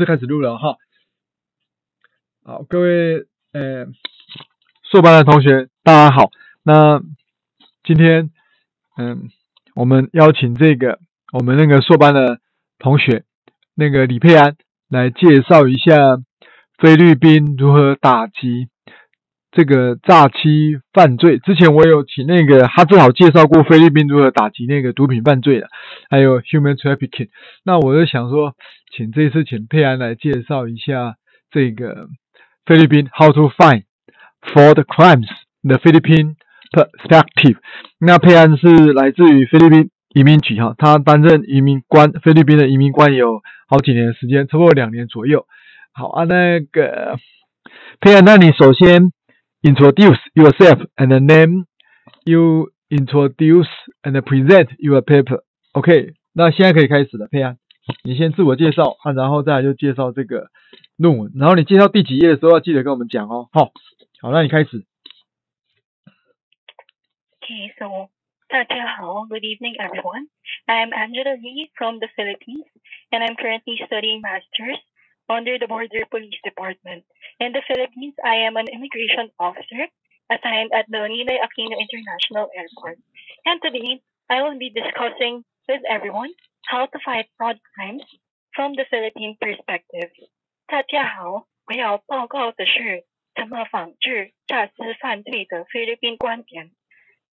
式开始录了哈。好，各位硕班的同学大家好。那今天我们邀请我们那个硕班的同学那个李佩安来介绍一下菲律宾如何打击这个诈欺犯罪。之前我有请那个他正好介绍过菲律宾如何打击那个毒品犯罪的，还有 human trafficking。那我就想说，这次请佩安来介绍一下这个菲律宾 how to find fraud crimes the Philippine perspective。那佩安是来自于菲律宾移民局哈，他担任移民官，菲律宾的移民官有好几年的时间，差不多2年左右。好啊，那个佩安，那你首先introduce yourself and then you introduce and present your paper. OK， 那现在可以开始了，佩安，你先自我介绍啊，然后再来就介绍这个论文，然后你介绍第几页的时候要记得跟我们讲哦。好，那你开始。Okay, so 大家好, good evening everyone. I am Angela Lee from the Philippines, and I'm currently studying Masters under the Border Police Department. In the Philippines, I am an immigration officer assigned at the Ninoy Aquino International Airport. And today, I will be discussing with everyone how to fight fraud crimes from the Philippine perspective. 大家好，我要报告的是怎么防治诈欺犯罪的菲律宾观点。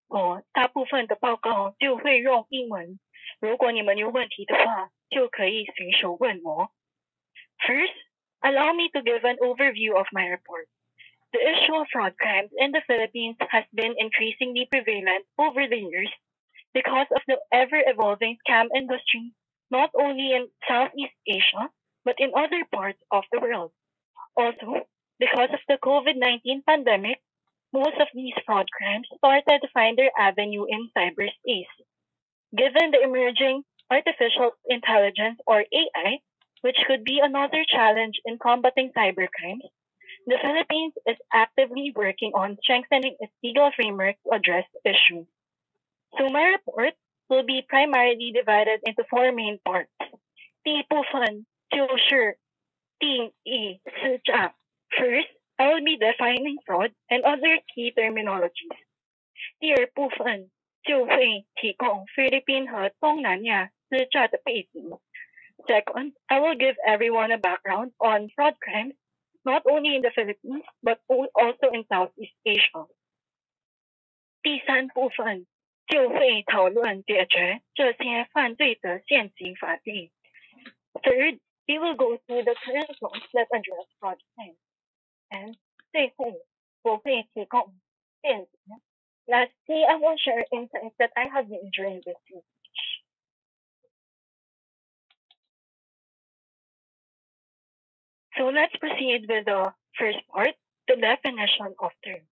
我大部分的报告就会用英文，如果你们有问题的话，就可以随手问我。First, allow me to give an overview of my report. The issue of fraud crimes in the Philippines has been increasingly prevalent over the years because of the ever-evolving scam industry, not only in Southeast Asia, but in other parts of the world. Also, because of the COVID-19 pandemic, most of these fraud crimes started to find their avenue in cyberspace. Given the emerging artificial intelligence, or AI, which could be another challenge in combating cybercrimes, the Philippines is actively working on strengthening its legal framework to address the issue. So my report will be primarily divided into 4 main parts. 第一部分就是定义私诈。First, I will be defining fraud and other key terminologies. 第二部分就会提供菲律宾和东南亚私诈的背景。Second, I will give everyone a background on fraud crimes, not only in the Philippines, but also in Southeast Asia. 第三部分就会讨论解决这些犯罪的现行法律。Third, we will go through the current laws that address fraud crimes. And 最后我会提供见解。Lastly, I will share insights that I have made during this research. So let's proceed with the first part, the definition of terms.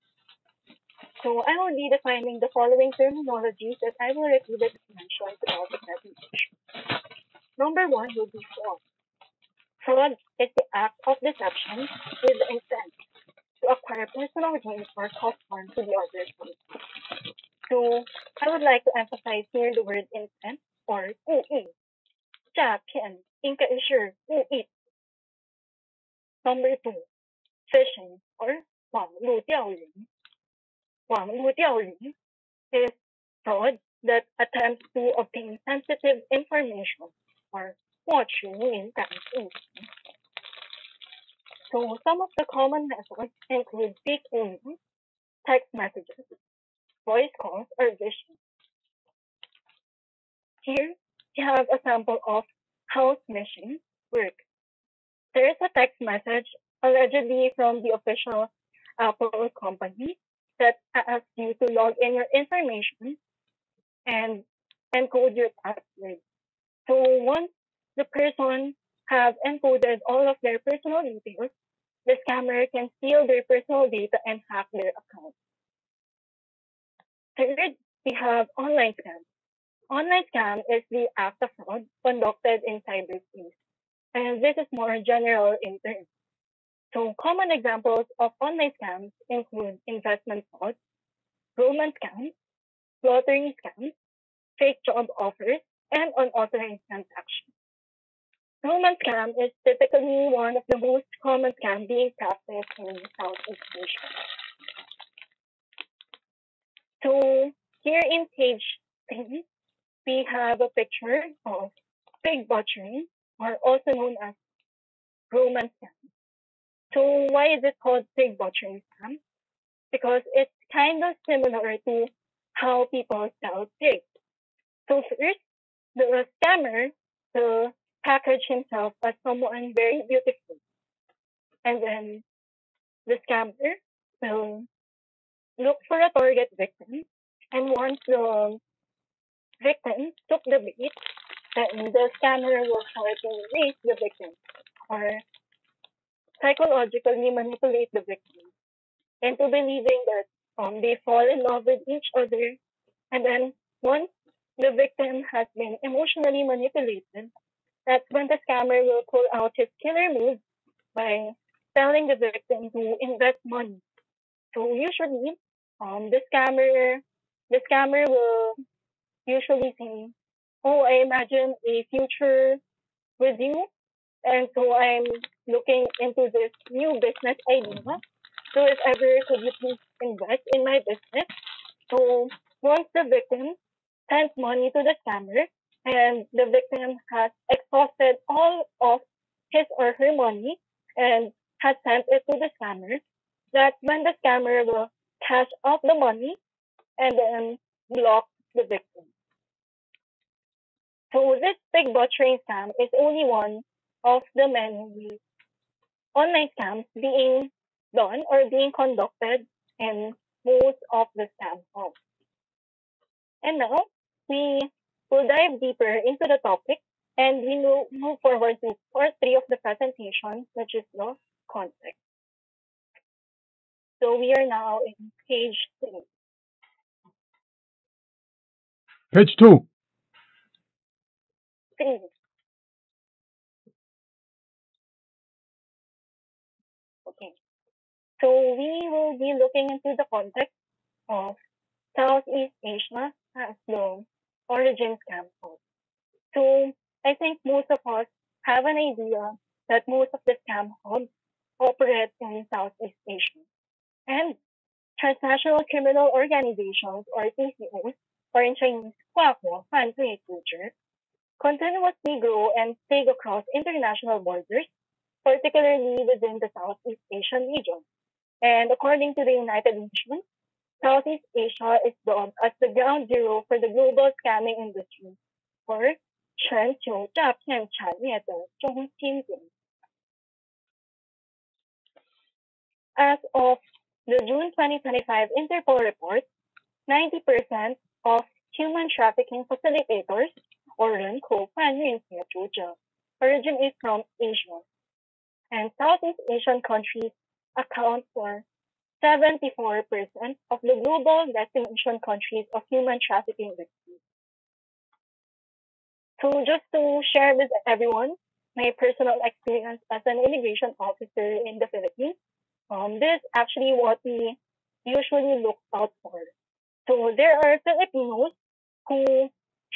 So I will be defining the following terminologies that I will repeatedly mention throughout the presentation. Number 1 will be fraud. Fraud is the act of deception with the intent to acquire personal gain or cause harm to the other person. So I would like to emphasize here the word intent or 故意。诈骗应该是故意。Number 2, phishing or 网路钓鱼。网路钓鱼 is fraud that attempts to obtain sensitive information or 获取敏感信息。So some of the common methods include fake emails, text messages, voice calls, or vision. Here we have a sample of how phishing works. There is a text message allegedly from the official Apple company that asks you to log in your information and encode your password. So once the person have encoded all of their personal details, the scammer can steal their personal data and hack their account. Third, we have online scam. Online scam is the act of fraud conducted in cyberspace, and this is more general in terms. So common examples of online scams include investment fraud, romance scams, lottery scams, fake job offers, and unauthorized transactions. Romance scam is typically one of the most common scams being practiced in Southeast Asia. So here in page 3, we have a picture of pig butchery, or also known as romance scam. So why is it called pig butchery scam? Because it's kind of similar to how people sell pigs. So first, the scammer will package himself as someone very beautiful. And then the scammer will look for a target victim. And once the victim took the bait, then the scammer will try to raise the victim or psychologically manipulate the victim into believing that they fall in love with each other. And then once the victim has been emotionally manipulated, that's when the scammer will pull out his killer move by telling the victim to invest money. So usually, the scammer will usually say, "Oh, I imagine a future with you, and so I'm looking into this new business idea. So if ever could you please invest in my business?" So once the victim sends money to the scammer and the victim has exhausted all of his or her money and has sent it to the scammer, that's when the scammer will cash out the money and then block the victim. So this pig butchering scam is only one of the many online scams being done or being conducted in most of the scam calls. And now we will dive deeper into the topic and we will move forward to part 3 of the presentation, which is the context. So we are now in page 3. Page 2. 3. Okay. So we will be looking into the context of Southeast Asia as the origin scam code. So I think most of us have an idea that most of the scam hubs operate in Southeast Asia. And transnational criminal organizations, or TCOs, or in Chinese, 跨国犯罪组织, continuously grow and spread across international borders, particularly within the Southeast Asian region. And according to the United Nations, Southeast Asia is dubbed as the ground zero for the global scamming industry, or 全球诈骗产业的中心点. As of the June 2025 Interpol report, 90% of human trafficking facilitators, or 人口贩运协助者, originate from Asia. And Southeast Asian countries account for 74% of the global destination countries of human trafficking victims. So just to share with everyone my personal experience as an immigration officer in the Philippines, this is actually what we usually look out for. So there are Filipinos who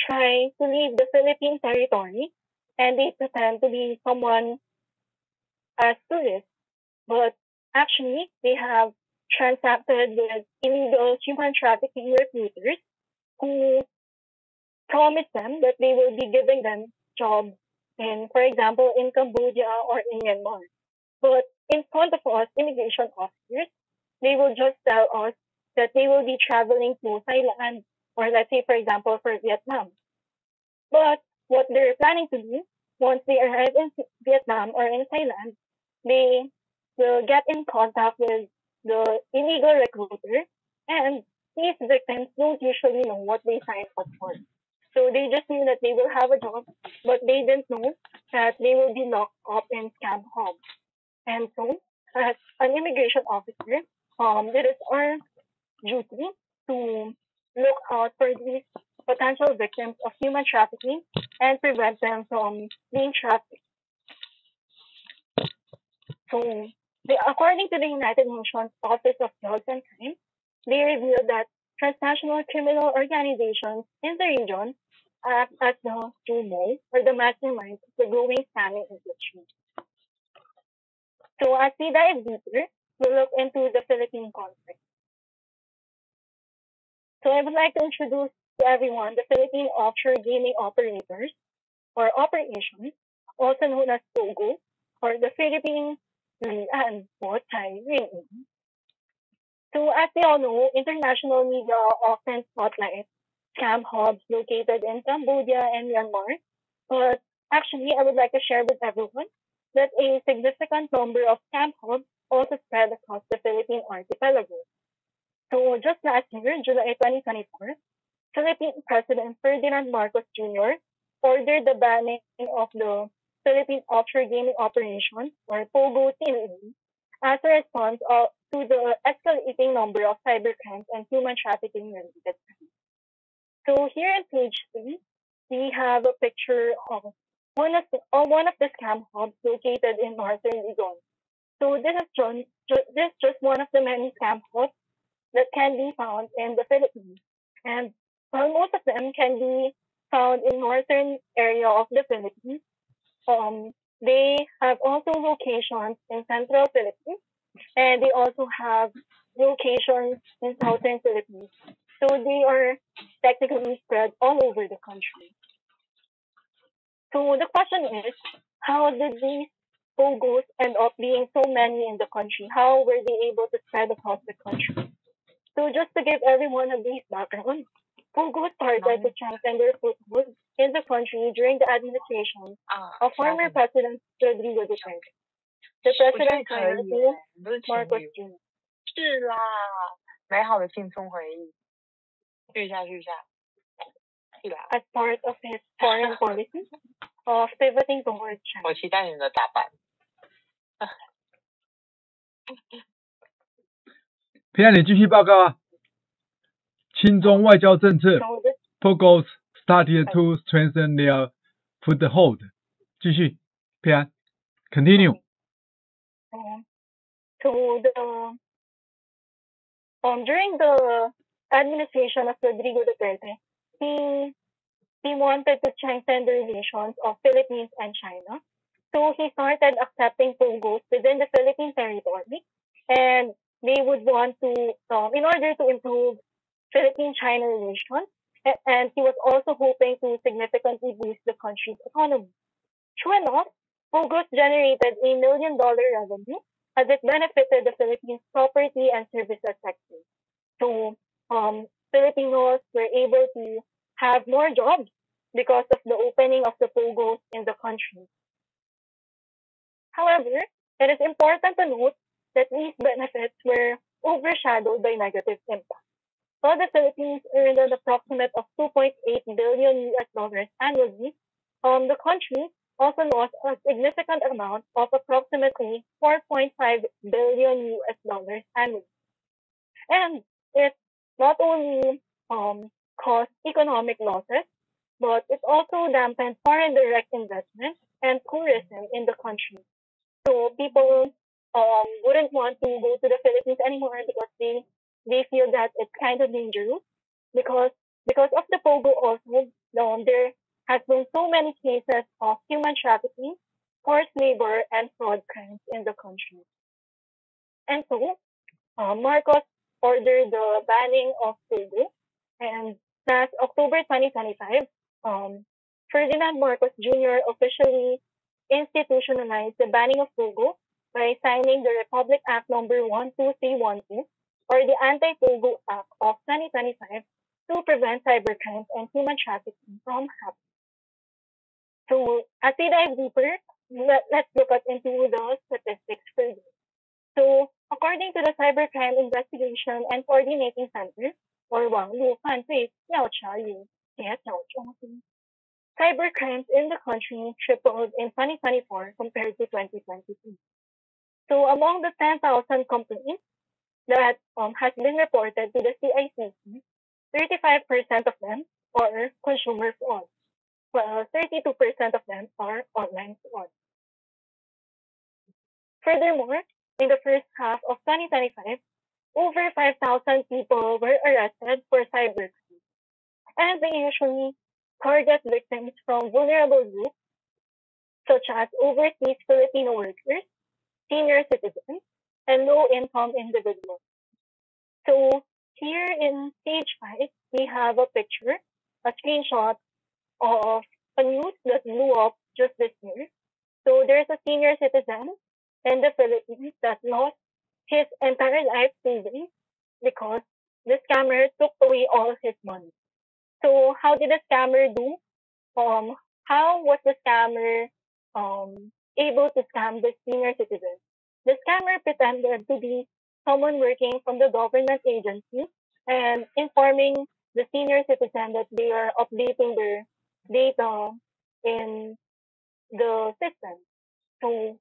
try to leave the Philippine territory and they pretend to be someone as tourists, but actually they have transacted with illegal human trafficking recruiters who promise them that they will be giving them jobs in, for example, in Cambodia or in Myanmar. But in front of us, immigration officers, they will just tell us that they will be traveling to Thailand or let's say, for example, for Vietnam. But what they're planning to do, once they arrive in Vietnam or in Thailand, they will get in contact with the illegal recruiter, and these victims don't usually know what they signed up for. So they just knew that they will have a job, but they didn't know that they will be locked up in scam hubs. And so, as an immigration officer, it is our duty to look out for these potential victims of human trafficking and prevent them from being trafficked. So, according to the United Nations Office of Drugs and Crime, they revealed that transnational criminal organizations in the region act as the sumo or the mastermind of the growing scamming industry. So as we dive deeper, we'll look into the Philippine context. So I would like to introduce to everyone the Philippine Offshore Gaming Operators or Operations, also known as POGO, or the Philippine Lian Botay Ring. So as we all know, international media often spotlight scam hubs located in Cambodia and Myanmar, but actually I would like to share with everyone that a significant number of scam hubs also spread across the Philippine archipelago. So just last year, July 2024, Philippine President Ferdinand Marcos Jr. ordered the banning of the Philippine Offshore Gaming Operations, or POGO TLE, as a response to the escalating number of cybercrimes and human trafficking related crimes. So here in page 3, we have a picture of one of the scam hubs located in northern Luzon. So this is just one of the many scam hubs that can be found in the Philippines. And while most of them can be found in northern area of the Philippines, they have also locations in central Philippines, and they also have locations in southern Philippines. So they are technically spread all over the country. So the question is, how did these POGOs end up being so many in the country? How were they able to spread across the country? So just to give everyone a brief background, POGO started to strengthen their foothold in the country during the administration of former President Rodrigo Duterte. The president Marcos Jr. 是啦，美好的青春回忆。续一下。As part of his foreign policy of pivoting towards China. 我期待你们的打扮。培养你继续报告啊。亲中外交政策 ，POGOs started to strengthen their foothold。继续，培安 ，continue。During the administration of Rodrigo Duterte, he wanted to strengthen the relations of Philippines and China. So he started accepting POGOs within the Philippine territory, and they would want to, in order to improve Philippine-China relations, and he was also hoping to significantly boost the country's economy. True enough, POGOs generated $1 million revenue as it benefited the Philippines' property and services sector. So, Filipinos were able to have more jobs because of the opening of the POGOs in the country. However, it is important to note that these benefits were overshadowed by negative impacts. While the Philippines earned an approximate of $2.8 billion annually, the country also lost a significant amount of approximately $4.5 billion annually. And it not only caused economic losses, but it also dampened foreign direct investment and tourism in the country. So people wouldn't want to go to the Philippines anymore because they feel that it's kind of dangerous because of the POGO also, there has been so many cases of human trafficking, forced labor, and fraud crimes in the country. And so, Marcos ordered the banning of POGO, and last October 2025, Ferdinand Marcos Jr. officially institutionalized the banning of POGO by signing the Republic Act number 12312, or the Anti-POGO Act of 2025, to prevent cybercrimes and human trafficking from happening. So, as we dive deeper, let's look into the statistics further. So, according to the Cybercrime Investigation and Coordinating Center, or 网路犯罪调查与协调中心, cybercrimes in the country tripled in 2024 compared to 2022. So, among the 10,000 companies that has been reported to the CICC, 35% of them are consumer fraud, while 32% of them are online fraud. Furthermore, in the first half of 2025, over 5,000 people were arrested for cybercrime. And they usually target victims from vulnerable groups such as overseas Filipino workers, senior citizens, and low-income individuals. So here in page 5, we have a picture, a screenshot of a news that blew up just this year. So there's a senior citizen in the Philippines that lost his entire life savings because the scammer took away all his money. So how did the scammer do? How was the scammer able to scam the senior citizen? The scammer pretended to be someone working from the government agency and informing the senior citizen that they are updating their data in the system. So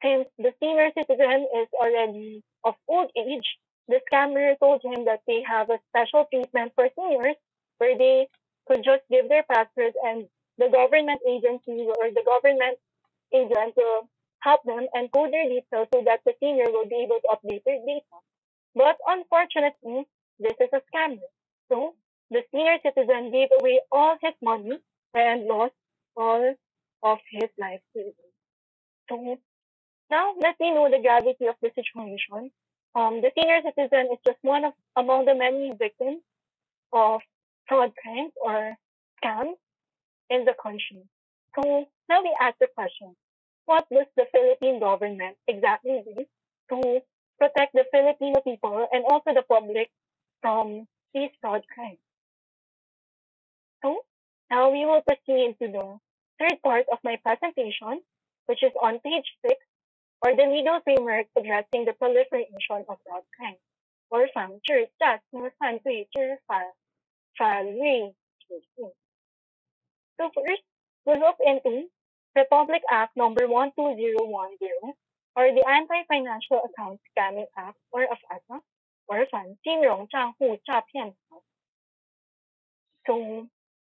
since the senior citizen is already of old age, the scammer told him that they have a special treatment for seniors where they could just give their passwords and the government agency or the government agent will help them and code their details so that the senior will be able to update their data. But unfortunately, this is a scammer. So the senior citizen gave away all his money and lost all of his life savings. So now let me know the gravity of the situation. The senior citizen is just one of among the many victims of fraud crimes or scams in the country. So now we ask the question, what does the Philippine government exactly do to protect the Filipino people and also the public from these fraud crimes? So now we will proceed to the third part of my presentation, which is on page 6, or the legal framework addressing the proliferation of fraud crimes, or 防制诈欺犯罪之法律体系. So first, we look into Republic Act number 12010, or the Anti-Financial Account Scamming Act, or AFASA, or 反金融账户诈骗法. So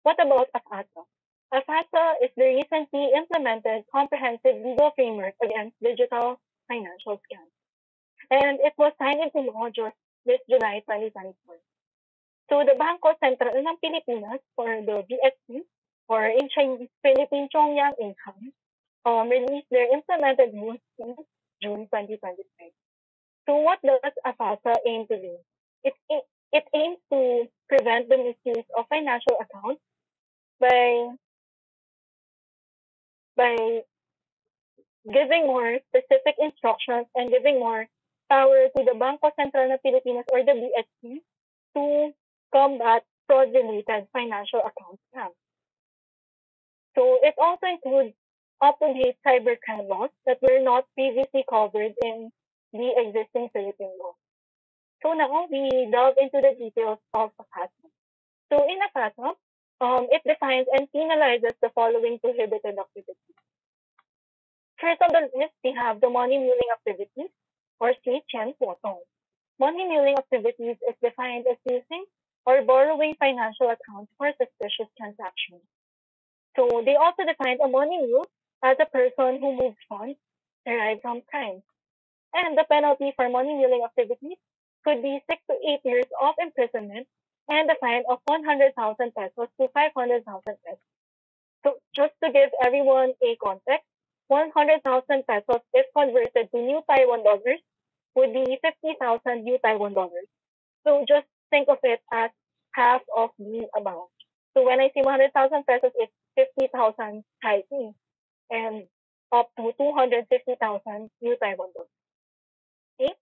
what about AFASA? AFASA is the recently implemented comprehensive legal framework against digital financial scams. And it was signed into law just this July 2024. So the Bangko Sentral ng Pilipinas, or the BSP, or in Chinese, Philippine Zhongyang Income, released their implemented rules in June 2025. So what does AFASA aim to do? It aims to prevent the misuse of financial accounts by giving more specific instructions and giving more power to the Bangko Sentral ng Pilipinas, or the BSP, to combat fraud-related financial account scams. So it also includes up-to-date cybercrime laws that were not previously covered in the existing Philippine law. So now we delve into the details of AFASA. So in AFASA, it defines and penalizes the following prohibited activities. First on the list, we have the money muling activities, or 洗钱活动. Money muling activities is defined as using or borrowing financial accounts for suspicious transactions. So they also defined a money mule as a person who moves funds derived from crimes. And the penalty for money muling activities could be 6 to 8 years of imprisonment and a fine of 100,000 pesos to 500,000 pesos. So just to give everyone a context, 100,000 pesos, if converted to new Taiwan dollars, would be 50,000 new Taiwan dollars. So just think of it as half of the amount. So when I say 100,000 pesos, it's 50,000 Thai, and up to 250,000 new Taiwan dollars. Okay?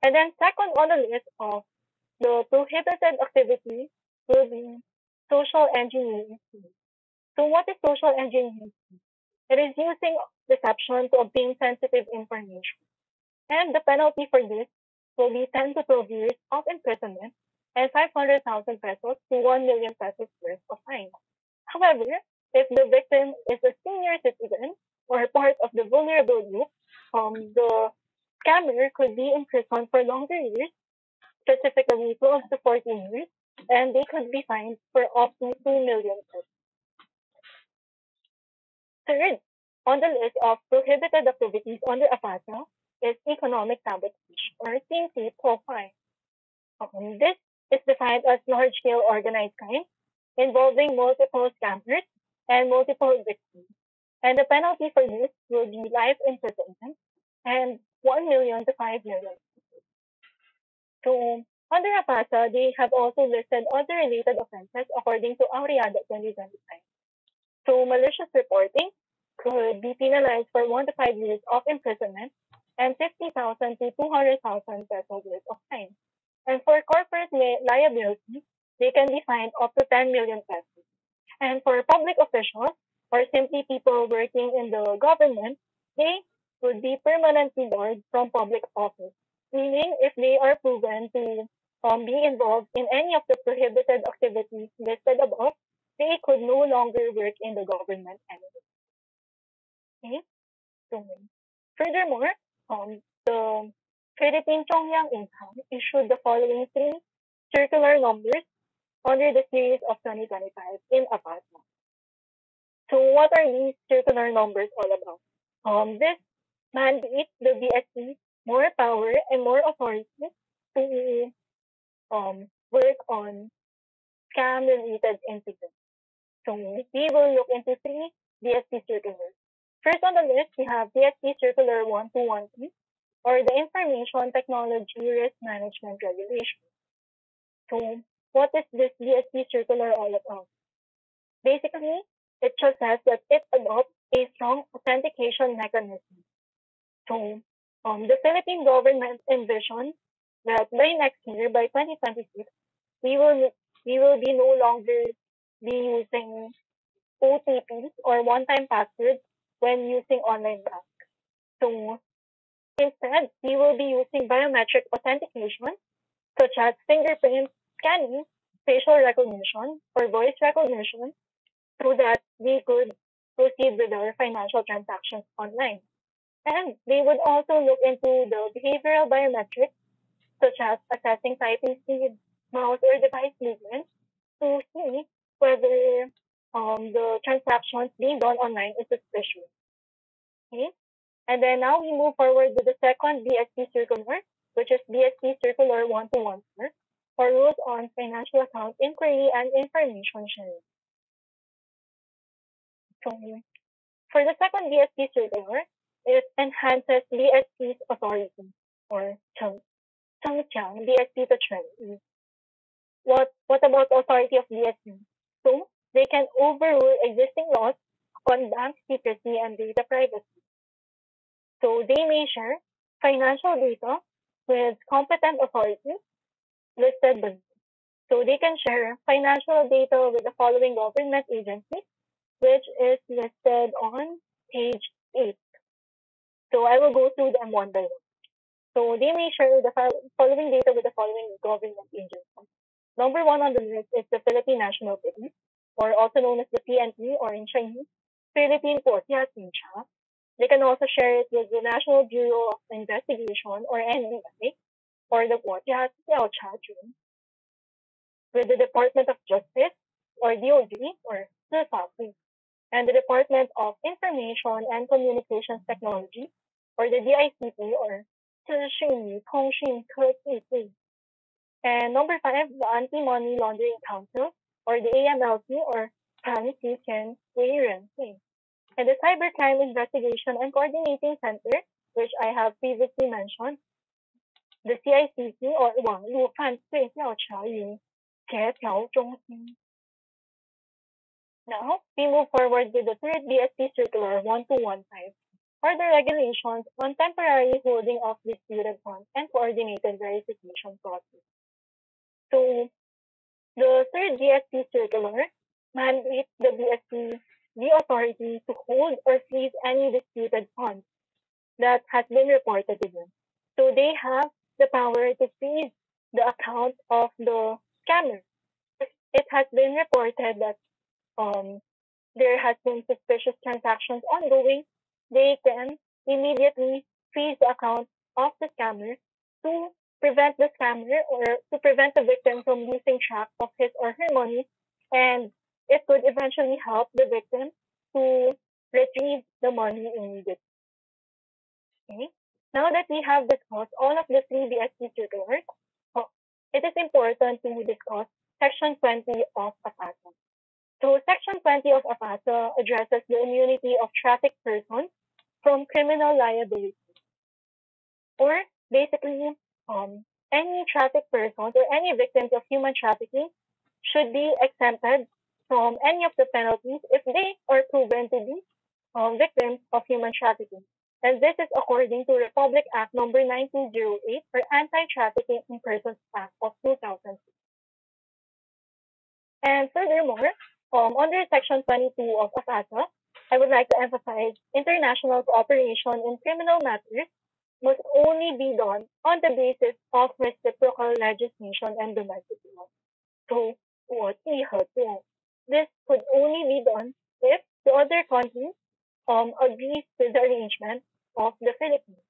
And then second on the list of the prohibited activity will be social engineering. So what is social engineering? It is using deception to obtain sensitive information. And the penalty for this will be 10 to 12 years of imprisonment and 500,000 pesos to 1 million pesos worth of fine. However, if the victim is a senior citizen or part of the vulnerable group, the scammer could be in prison for longer years, specifically 12 to 14 years, and they could be fined for up to 2 million pesos. Third, on the list of prohibited activities under AFASA is economic sabotage, or CNC profile. This is defined as large-scale organized crime involving multiple scammers and multiple victims. And the penalty for this will be life imprisonment and 1 million to 5 million. So, under APASA, they have also listed other related offenses according to Aureada 2025. So, malicious reporting could be penalized for 1 to 5 years of imprisonment and 50,000 to 200,000 pesos worth of fine. And for corporate liability, they can be fined up to 10 million pesos. And for public officials, or simply people working in the government, they would be permanently barred from public office, meaning if they are proven to be involved in any of the prohibited activities listed above, they could no longer work in the government anymore. Okay? So, furthermore, the Philippine Chongyang Income issued the following 3 circular numbers under the series of 2025 in APASA. So what are these circular numbers all about? This mandates the BSC more power and more authority to work on scam-related incidents. So we will look into 3 BSC circulars. First on the list, we have BSC Circular 1213, or the Information Technology Risk Management Regulation. So what is this BSC circular all about? Basically, it just says that it adopts a strong authentication mechanism. So, the Philippine government envisions that by next year, by 2026, we will be no longer be using OTPs or one-time passwords when using online bank. So, instead, we will be using biometric authentication, such as fingerprint scanning, facial recognition, or voice recognition, so that we could proceed with our financial transactions online. And they would also look into the behavioral biometrics, such as assessing typing speed, mouse or device movement, to see whether the transactions being done online is suspicious. Okay? And then now we move forward with the second BSC circular, which is BSC Circular 1214, for rules on financial account inquiry and information sharing. So, for the second BSC circular, it enhances BSC's authority, or Changqiang BSC to trend. What about the authority of BSC? So, they can overrule existing laws on bank secrecy and data privacy. So, they may share financial data with competent authorities listed below. So, they can share financial data with the following government agencies, which is listed on page 8. So I will go through them one by one. So they may share the following data with the following government agencies. Number 1 on the list is the Philippine National Police, or also known as the PNP, or in Chinese, Philippine国家警察. They can also share it with the National Bureau of Investigation, or NBI, or the 国家调查局, with the Department of Justice, or DOJ, or 司法部, and the Department of Information and Communications Technology, or the DICT, or 资讯与通讯科技部. And number 5, the Anti-Money Laundering Council, or the AMLC, or 反洗钱委员会. And the Cybercrime Investigation and Coordinating Center, which I have previously mentioned, the CICC, or 网路犯罪调查与协调中心. Now, we move forward with the third BSC Circular 1215, or the regulations on temporary holding of disputed funds and coordinated verification process. So, the third BSC Circular mandates the BSC the authority to hold or freeze any disputed funds that has been reported to them. So, they have the power to freeze the account of the scammer. It has been reported that there has been suspicious transactions ongoing, they can immediately freeze the account of the scammer to prevent the scammer, or to prevent the victim from losing track of his or her money, and it could eventually help the victim to retrieve the money immediately. Okay? Now that we have discussed all of the 3 BSC circulars, it is important to discuss Section 20 of AFATA. So Section 20 of AFATA addresses the immunity of trafficked persons from criminal liability. Or basically, any trafficked persons or any victims of human trafficking should be exempted from any of the penalties if they are proven to be victims of human trafficking. And this is according to Republic Act number 9208 or Anti-Trafficking in Persons Act of 2006. And furthermore, under Section 22 of AFATA, I would like to emphasize international cooperation in criminal matters must only be done on the basis of reciprocal legislation and domestic law. So, 国际合作. This could only be done if the other countries agrees with the arrangement of the Philippines.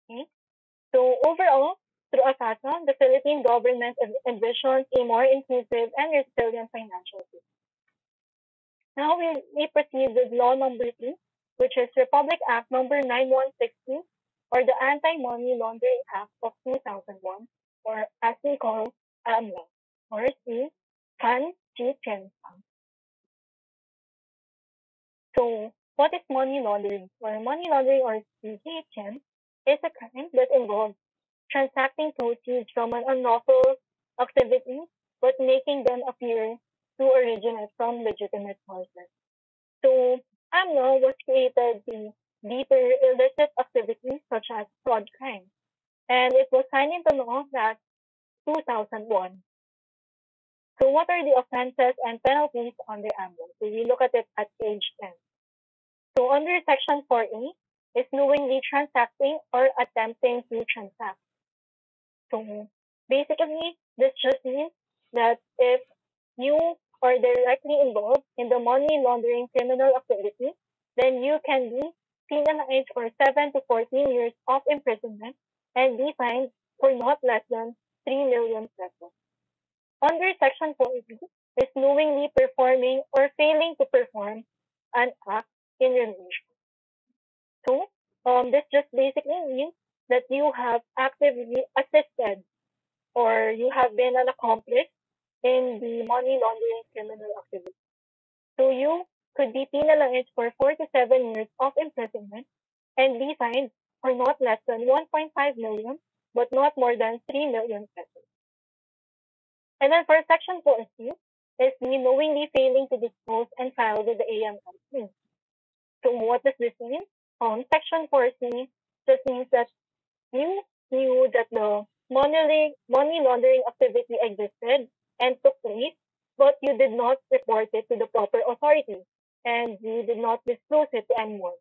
Okay? So overall, through AFATA, the Philippine government envisions a more inclusive and resilient financial system. Now we proceed with law number 2, which is Republic Act number 9160, or the Anti-Money Laundering Act of 2001, or as we call AMLA, or the Fan Chi Chen. So, what is money laundering? Well, money laundering, or CGHM, is a crime that involves transacting proceeds from an unlawful activity but making them appear to originate from legitimate sources. So, AMLA was created to deter illicit activities such as fraud crime, and it was signed into law last 2001. So, what are the offenses and penalties under AMLA? So, we look at it at page 10. So under Section 4A is knowingly transacting or attempting to transact. So basically, this just means that if you are directly involved in the money laundering criminal activity, then you can be penalized for 7 to 14 years of imprisonment and be fined for not less than 3 million pesos. Under Section 4B is knowingly performing or failing to perform an act in relation. So, this just basically means that you have actively assisted or you have been an accomplice in the money laundering criminal activity. So, you could be penalized for 4 to 7 years of imprisonment and be fined for not less than 1.5 million, but not more than 3 million pesos. And then for Section 4C is the knowingly failing to disclose and file with the AMLC. So what does this mean? Section 4C just means that you knew that the money laundering activity existed and took place, but you did not report it to the proper authorities and you did not disclose it to anyone.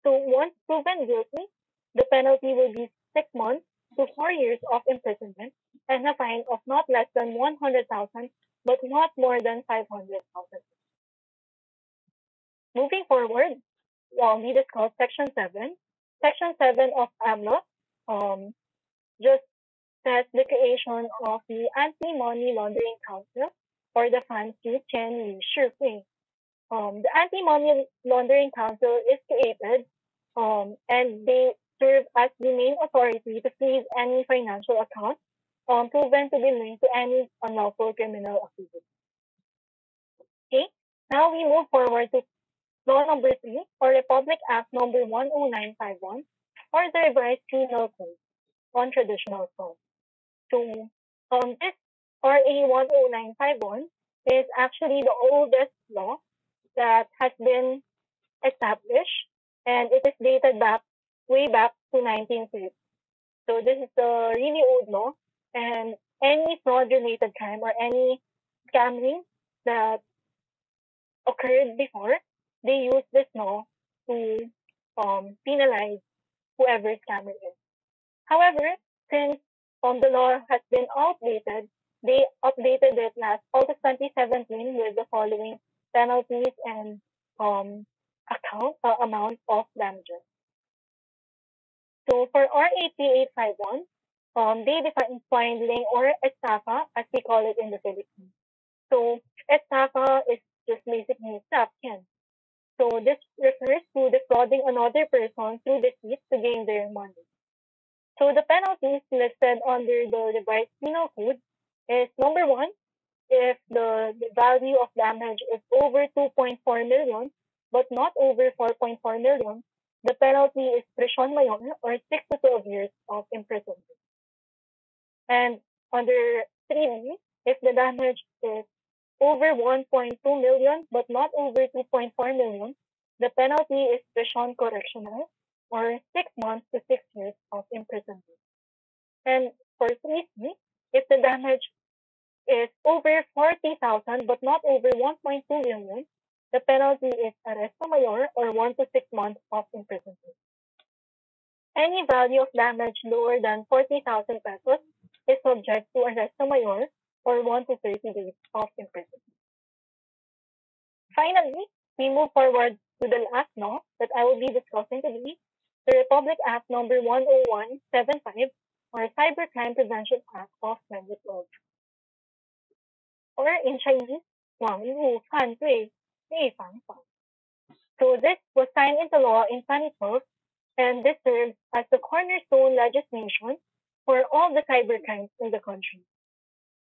So once proven guilty, the penalty will be 6 months to 4 years of imprisonment and a fine of not less than 100,000, but not more than 500,000. Moving forward, we discussed Section 7. Section 7 of AMLA just says the creation of the Anti-Money Laundering Council, or the Fan Chi Chen Shi. The Anti-Money Laundering Council is created and they serve as the main authority to freeze any financial account proven to be linked to any unlawful criminal activity. Okay, now we move forward to Law number 3, or Republic Act number 10951, or the Revised Penal Code on Traditional Fraud. So, this RA 10951 is actually the oldest law that has been established, and it is dated way back to 1930. So this is a really old law, and any fraud-related crime or any scamming that occurred before, they use this law to penalize whoever scammer is. However, since the law has been outdated, they updated it last August 2017 with the following penalties and amount of damages. So for RA 3851, they define swindling or estafa, as we call it in the Philippines. So estafa is just basically theft. So this refers to defrauding another person through deceit to gain their money. So the penalties listed under the Revised Penal Code is number 1, if the value of damage is over 2.4 million, but not over 4.4 million, the penalty is prisión mayor or 6 to 12 years of imprisonment. And under 3B, if the damage is over 1.2 million, but not over 2.4 million, the penalty is prisión correccional or 6 months to 6 years of imprisonment. And for 3C, if the damage is over 40,000 but not over 1.2 million, the penalty is arresto mayor or 1 to 6 months of imprisonment. Any value of damage lower than 40,000 pesos is subject to arresto mayor or 1 to 30 days of imprisonment. Finally, we move forward to the last law that I will be discussing today, the Republic Act number 10175 or Cybercrime Prevention Act of 2012. Or in Chinese, 网路犯罪预防法. So this was signed into law in 2012, and this serves as the cornerstone legislation for all the cybercrimes in the country.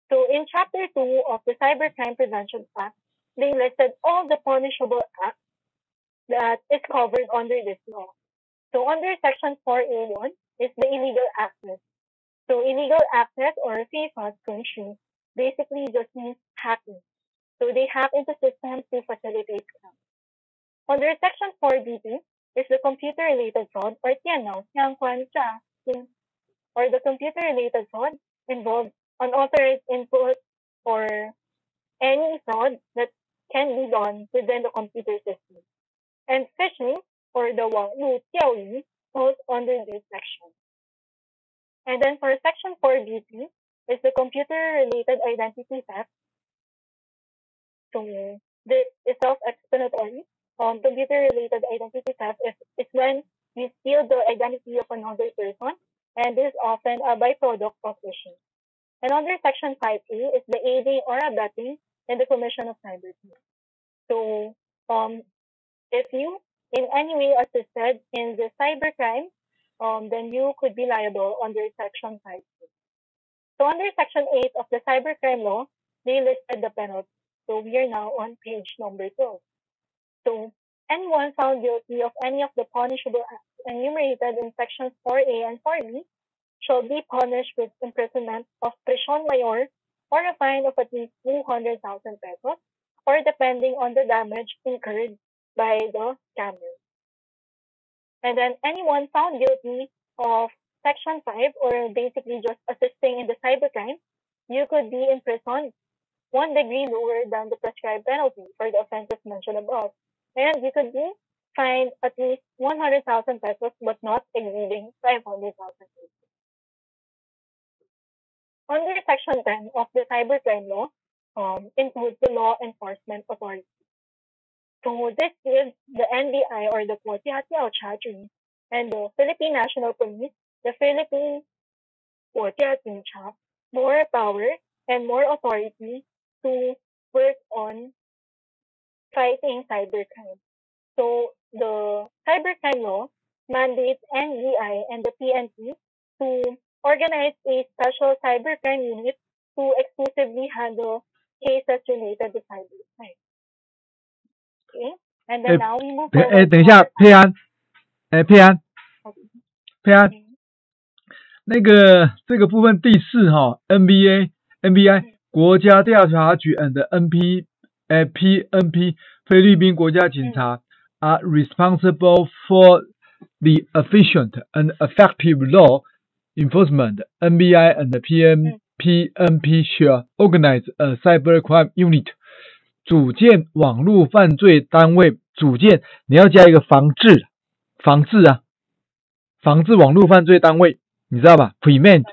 So in Chapter 2 of the Cybercrime Prevention Act, they listed all the punishable acts that is covered under this law. So under Section 4A1 is the illegal access. So illegal access or 非法存取 basically just means hacking. So they hack into systems to facilitate crime. Under Section 4B2 is the computer-related fraud or 电脑相关诈欺, or the computer-related fraud involves unauthorized input or any fraud that can be done within the computer system. And phishing or the 网路钓鱼 falls under this section. And then for Section 4B2 is the computer-related identity theft. So this is self-explanatory. Computer-related identity theft is when you steal the identity of another person, and this is often a byproduct of phishing. And under Section 5A is the aiding or abetting in the commission of cybercrime. So if you in any way assisted in the cybercrime, then you could be liable under Section 5A. So under Section 8 of the Cybercrime Law, they listed the penalty. So we are now on page number 12. So anyone found guilty of any of the punishable acts enumerated in Sections 4A and 4B shall be punished with imprisonment of prisión mayor or a fine of at least 200,000 pesos, or depending on the damage incurred by the scammer. And then anyone found guilty of Section 5, or basically just assisting in the cybercrime, you could be imprisoned 1 degree lower than the prescribed penalty for the offenses mentioned above. And you could be fined at least 100,000 pesos, but not exceeding 500,000 pesos. Under Section 10 of the Cybercrime Law, includes the Law Enforcement Authority. So this gives the NBI or the国家调查局and the Philippine National Police, the Philippine 国家警察, more power and more authority to work on fighting cybercrime. So the Cybercrime Law mandates NBI and the PNP to organize a special cybercrime unit to exclusively handle cases related to cybercrime. Okay, and then now we move forward. 等一下，佩安，佩安，那个这个部分第4哈 ，NBI 国家调查局 and PNP 菲律宾国家警察 are responsible for the efficient and effective law enforcement. NBI and PNP shall organize a cybercrime unit. 组建网络犯罪单位，组建你要加一个防治网络犯罪单位，你知道吧 ？Prevent，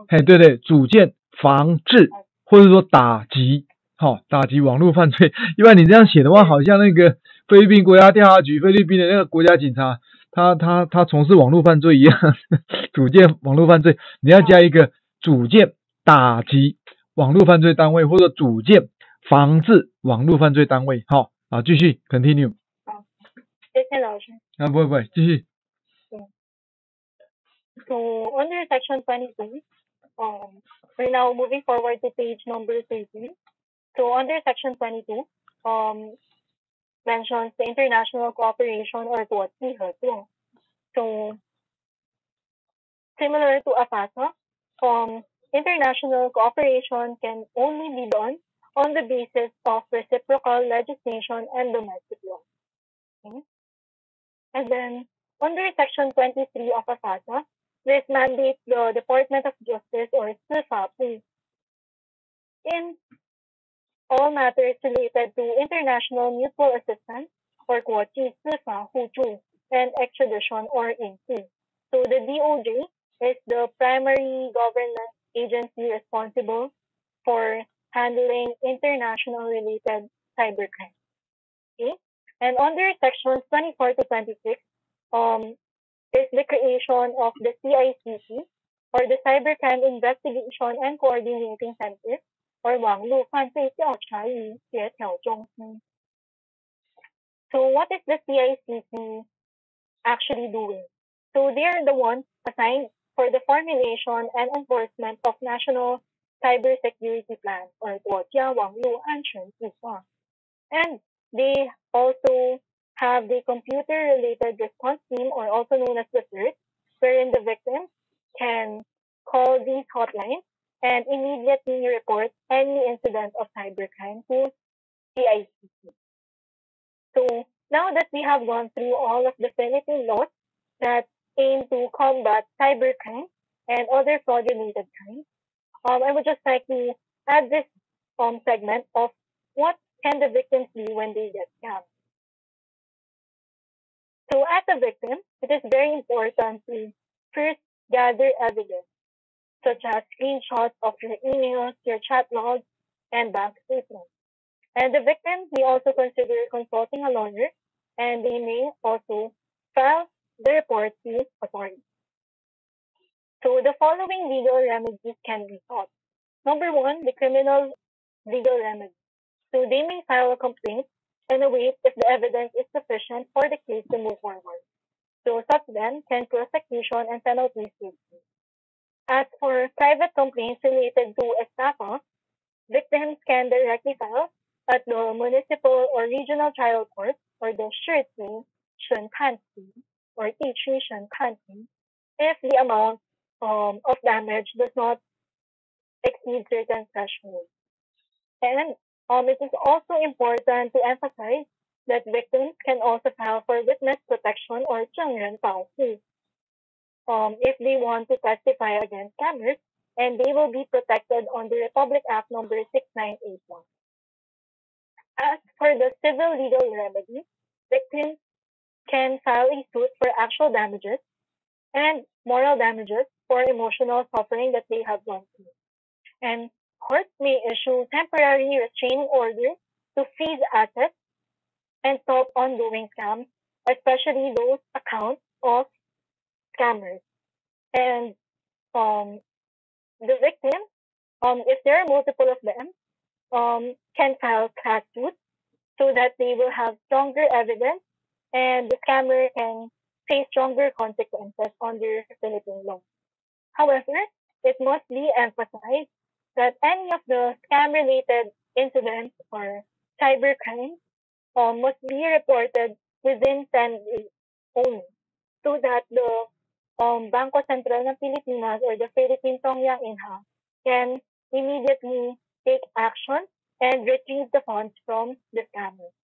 嘿，对，组建防治或者说打击，打击网络犯罪。一般你这样写的话，好像那个菲律宾国家调查局，菲律宾的那个国家警察，他从事网络犯罪一样，组建网络犯罪，你要加一个组建打击网络犯罪单位，或者组建防治网络犯罪单位。好，继续 continue。好，谢谢老师。不会，继续。So under Section 22, we're now moving forward to page number 13. So under Section 22, mentions the international cooperation or 国际合作. So similar to AFASA, international cooperation can only be done on the basis of reciprocal legislation and domestic law. Okay? And then, under Section 23 of AFASA, this mandates the Department of Justice or 司法部 in all matters related to international mutual assistance or 国际司法互助 and extradition or 引渡. So the DOJ is the primary government agency responsible for handling international related cybercrime. Okay? And under sections 24 to 26, is the creation of the CICC or the Cybercrime Investigation and Coordinating Center or 网路犯罪调查与协调中心. So what is the CICC actually doing? So they are the ones assigned for the formulation and enforcement of national cybersecurity plans or 国家网路安全计划. And they also have the computer-related response team or also known as the CERT, wherein the victims can call these hotlines and immediately report any incident of cybercrime to CICC. So now that we have gone through all of the Philippine laws that aim to combat cybercrime and other fraud-related crimes, I would just like to add this segment of what can the victims do when they get scammed. So as a victim, it is very important to first gather evidence, such as screenshots of your emails, your chat logs, and bank statements. And the victim may also consider consulting a lawyer, and they may also file the report to authorities. So the following legal remedies can be sought. Number one, the criminal legal remedy. So they may file a complaint and await if the evidence is sufficient for the case to move forward. So such then can prosecution and penalties be paid. As for private complaints related to estafa, victims can directly file at the municipal or regional trial court or the 市级审判庭 or 地区审判庭 if the amount of damage does not exceed certain thresholds. And it is also important to emphasize that victims can also file for witness protection or 证人保护 if they want to testify against scammers, and they will be protected under Republic Act number 6981. As for the civil legal remedy, victims can file a suit for actual damages and moral damages for emotional suffering that they have gone through. And courts may issue temporary restraining orders to freeze assets and stop ongoing scams, especially those accounts of scammers. And the victim, if there are multiple of them, can file class suits so that they will have stronger evidence and the scammer can face stronger consequences under Philippine law. However, it must be emphasized that any of the scam-related incidents or cybercrimes must be reported within 10 days only, so that the Bangko Sentral ng Pilipinas or the Philippine Tongyang Inha can immediately take action and retrieve the funds from the scammers.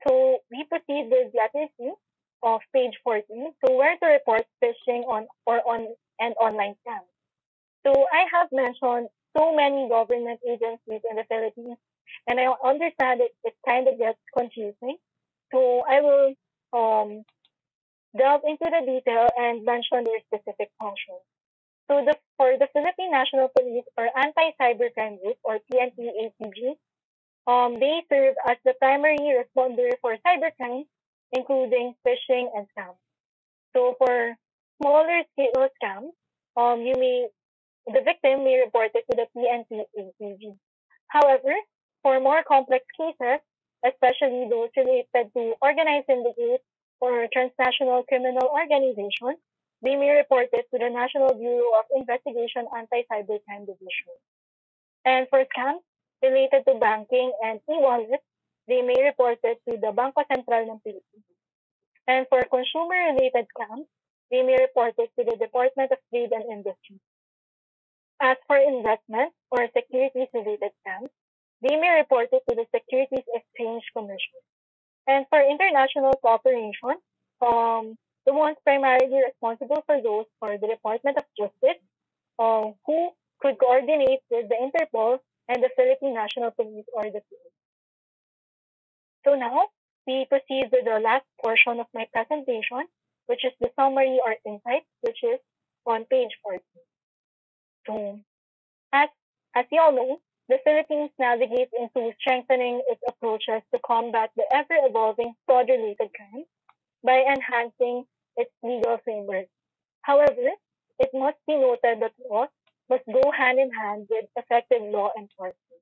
So we proceed with letter C of page 14. So where to report phishing on online scams. So I have mentioned so many government agencies in the Philippines, and I understand it kind of gets confusing. So I will delve into the detail and mention their specific functions. So for the Philippine National Police or Anti-Cybercrime Group or PNP-ACG, they serve as the primary responder for cybercrime, including phishing and scams. So for smaller scale scams, the victim may report it to the PNP-ACG. However, for more complex cases, especially those related to organized syndicates or transnational criminal organizations, they may report it to the National Bureau of Investigation Anti-Cybercrime Division. And for scams, related to banking and e-wallets, they may report it to the Bangko Sentral ng Pilipinas. And for consumer-related scams, they may report it to the Department of Trade and Industry. As for investment or securities-related scams, they may report it to the Securities Exchange Commission. And for international cooperation, the ones primarily responsible for those are the Department of Justice, who could coordinate with the Interpol and the Philippine National Police or the POGO. So now, we proceed with the last portion of my presentation, which is the summary or insights, which is on page 14. So, as you all know, the Philippines navigates into strengthening its approaches to combat the ever-evolving fraud-related crimes by enhancing its legal framework. However, it must be noted that laws must go hand in hand with effective law enforcement.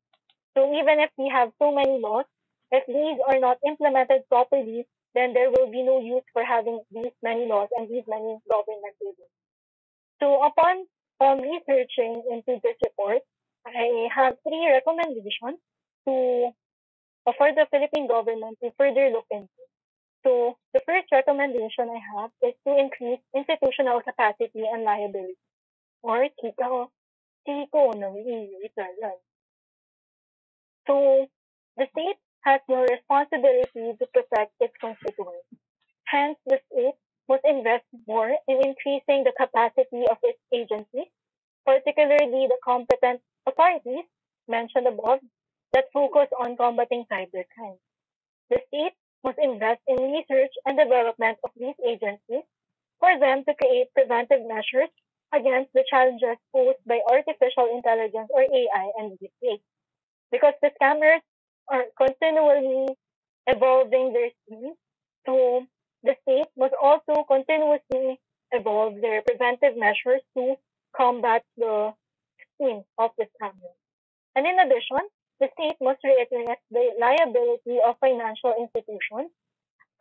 So even if we have so many laws, if these are not implemented properly, then there will be no use for having these many laws and these many government agencies. So upon researching into this report, I have 3 recommendations for the Philippine government to further look into. So the first recommendation I have is to increase institutional capacity and liability, or 提高机构能力与责任. So the state has no responsibility to protect its constituents. Hence, the state must invest more in increasing the capacity of its agencies, particularly the competent authorities mentioned above that focus on combating cybercrime. The state must invest in research and development of these agencies for them to create preventive measures against the challenges posed by artificial intelligence or AI and deepfakes. Because the scammers are continually evolving their schemes, so the state must also continuously evolve their preventive measures to combat the schemes of the scammers. And in addition, the state must reiterate the liability of financial institutions,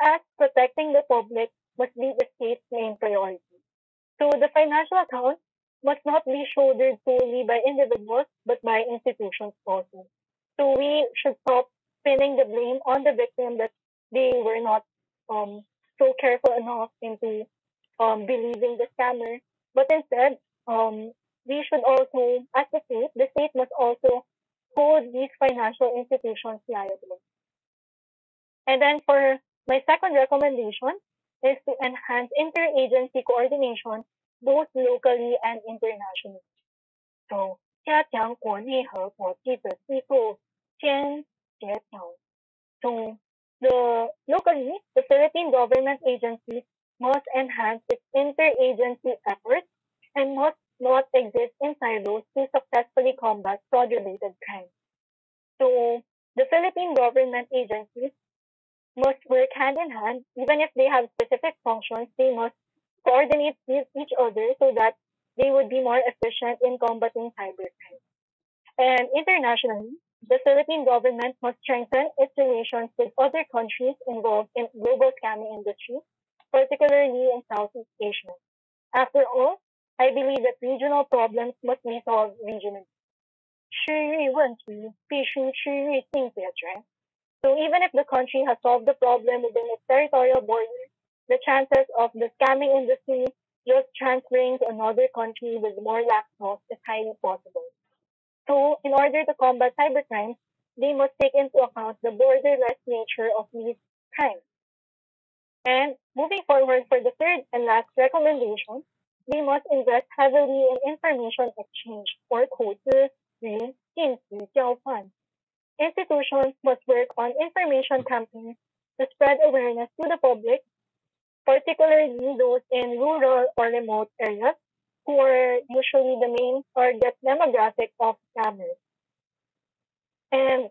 as protecting the public must be the state's main priority. So the financial accounts must not be shouldered solely by individuals, but by institutions also. So we should stop pinning the blame on the victim that they were not so careful enough into believing the scammer, but instead, we should also, as the state must also hold these financial institutions liable. And then for my second recommendation is to enhance interagency coordination both locally and internationally. So, 加强国内和国际的机构间协调. So, locally, the Philippine government agencies must enhance its interagency efforts and must not exist in silos to successfully combat fraud-related crimes. So, the Philippine government agencies must work hand in hand. Even if they have specific functions, they must coordinate with each other so that they would be more efficient in combating cybercrime. And internationally, the Philippine government must strengthen its relations with other countries involved in global scamming industry, particularly in Southeast Asia. After all, I believe that regional problems must be solved regionally. 区域问题必须区域性解决. So even if the country has solved the problem within its territorial borders, the chances of the scamming industry just transferring to another country with more lax laws is highly possible. So in order to combat cybercrime, they must take into account the borderless nature of these crimes. And moving forward for the third and last recommendation, they must invest heavily in information exchange or 投资与信息交换. Institutions must work on information campaigns to spread awareness to the public, particularly those in rural or remote areas, who are usually the main target demographic of scammers. And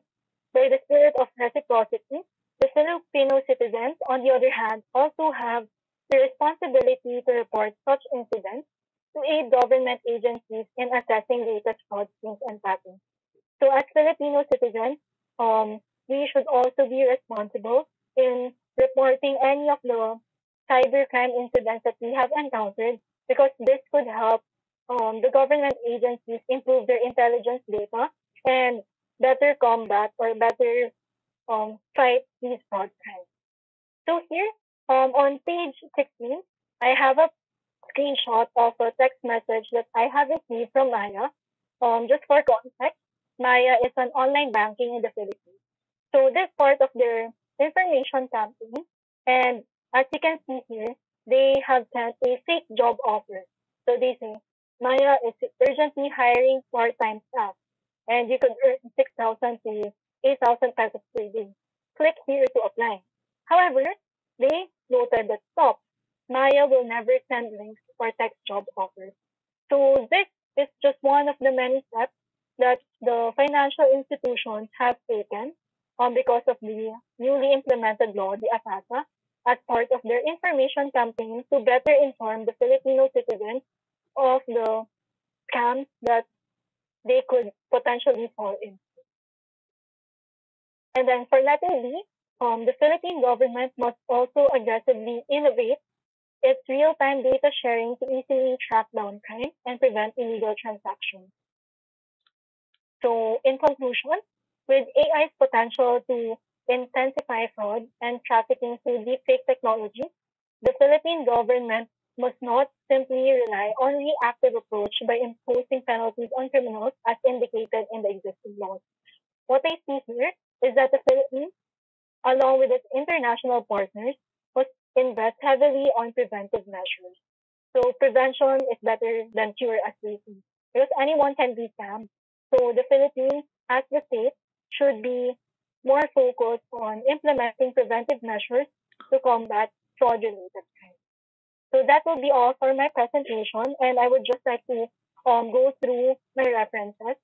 by the spirit of reciprocity, the Filipino citizens, on the other hand, also have the responsibility to report such incidents to aid government agencies in assessing latest fraud schemes and patterns. So as Filipino citizens, we should also be responsible in reporting any of the cybercrime incidents that we have encountered, because this could help the government agencies improve their intelligence data, and better combat or better fight these fraud crimes. So here, on page 16, I have a screenshot of a text message that I have received from Maya. Just for context, Maya is an online banking in the Philippines. So this part of their information campaign, and as you can see here, they have sent a fake job offer. So they say, Maya is urgently hiring part-time staff, and you could earn 6,000 to 8,000 pesos per day. Click here to apply. However, they noted that stop. Maya will never send links or text job offers. So this is just one of the many steps that the financial institutions have taken because of the newly implemented law, the ASASA, as part of their information campaign to better inform the Filipino citizens of the scams that they could potentially fall into. And then for letter B, the Philippine government must also aggressively innovate its real-time data sharing to easily track down crime and prevent illegal transactions. So in conclusion, with AI's potential to intensify fraud and trafficking through deepfake technology, the Philippine government must not simply rely on reactive approach by imposing penalties on criminals as indicated in the existing laws. What I see here is that the Philippines, along with its international partners, must invest heavily on preventive measures. So prevention is better than cure, as we see, because anyone can be scammed. So the Philippines, as the state, should be more focused on implementing preventive measures to combat fraud-related crimes. So that will be all for my presentation, and I would just like to go through my references.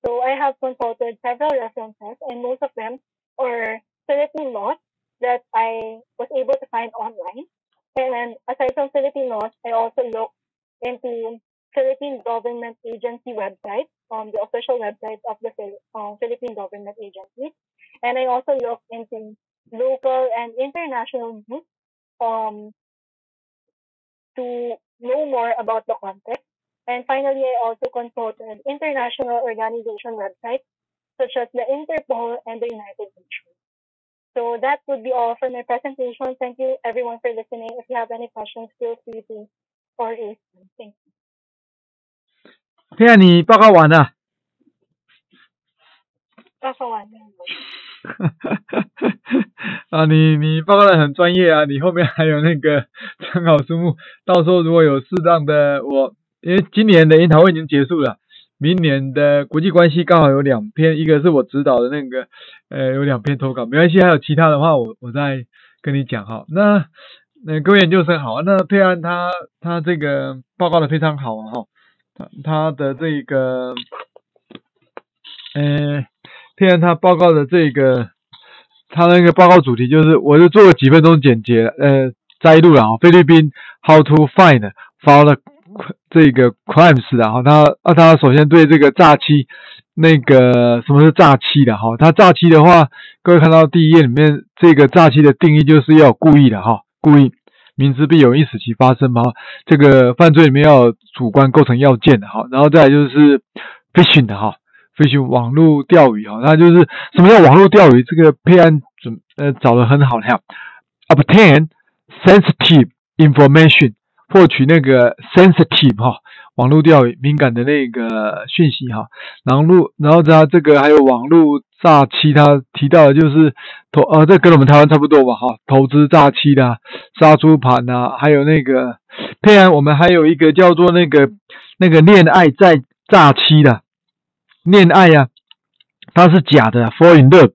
So I have consulted several references, and most of them are Philippine laws that I was able to find online. And aside from Philippine laws, I also looked into Philippine government agency websites, the official websites of the Philippine government agencies. And I also looked into local and international news to know more about the context. And finally, I also consulted international organization websites such as the Interpol and the United Nations. So that would be all for my presentation. Thank you everyone for listening. If you have any questions, feel free to raise them. Thank you. 现在你报告完了。报告完了。啊，你报告的很专业啊，你后面还有那个参考书目，到时候如果有适当的，因为今年的研讨会已经结束了，明年的国际关系刚好有2篇，一个是我指导的那个，有2篇投稿，没关系，还有其他的话我再跟你讲哈。那各位研究生好，那佩安他这个报告的非常好啊哈。他的这个，佩安他报告的这个，他那个报告主题就是，我就做了几分钟简洁，摘录了啊，菲律宾 how to find the 这个 crimes 的哈，他首先对这个诈欺，那个什么是诈欺的哈，他诈欺的话，各位看到第1页里面这个诈欺的定义就是要有故意的哈，故意。明知必有因使其发生嘛，这个犯罪里面要有主观构成要件的哈，然后再来就是 phishing 的哈 ，phishing 网络钓鱼哈，那就是什么叫网络钓鱼？这个佩安找得很好的哈 ，obtain sensitive information 获取那个 sensitive 哈，网络钓鱼敏感的那个讯息哈，然后他这个还有网络诈欺，他提到的就是这跟我们台湾差不多吧哈，投资诈欺的杀猪盘啊，还有那个佩安，我们还有一个叫做那个恋爱在诈欺的恋爱啊，它是假的 fall in love，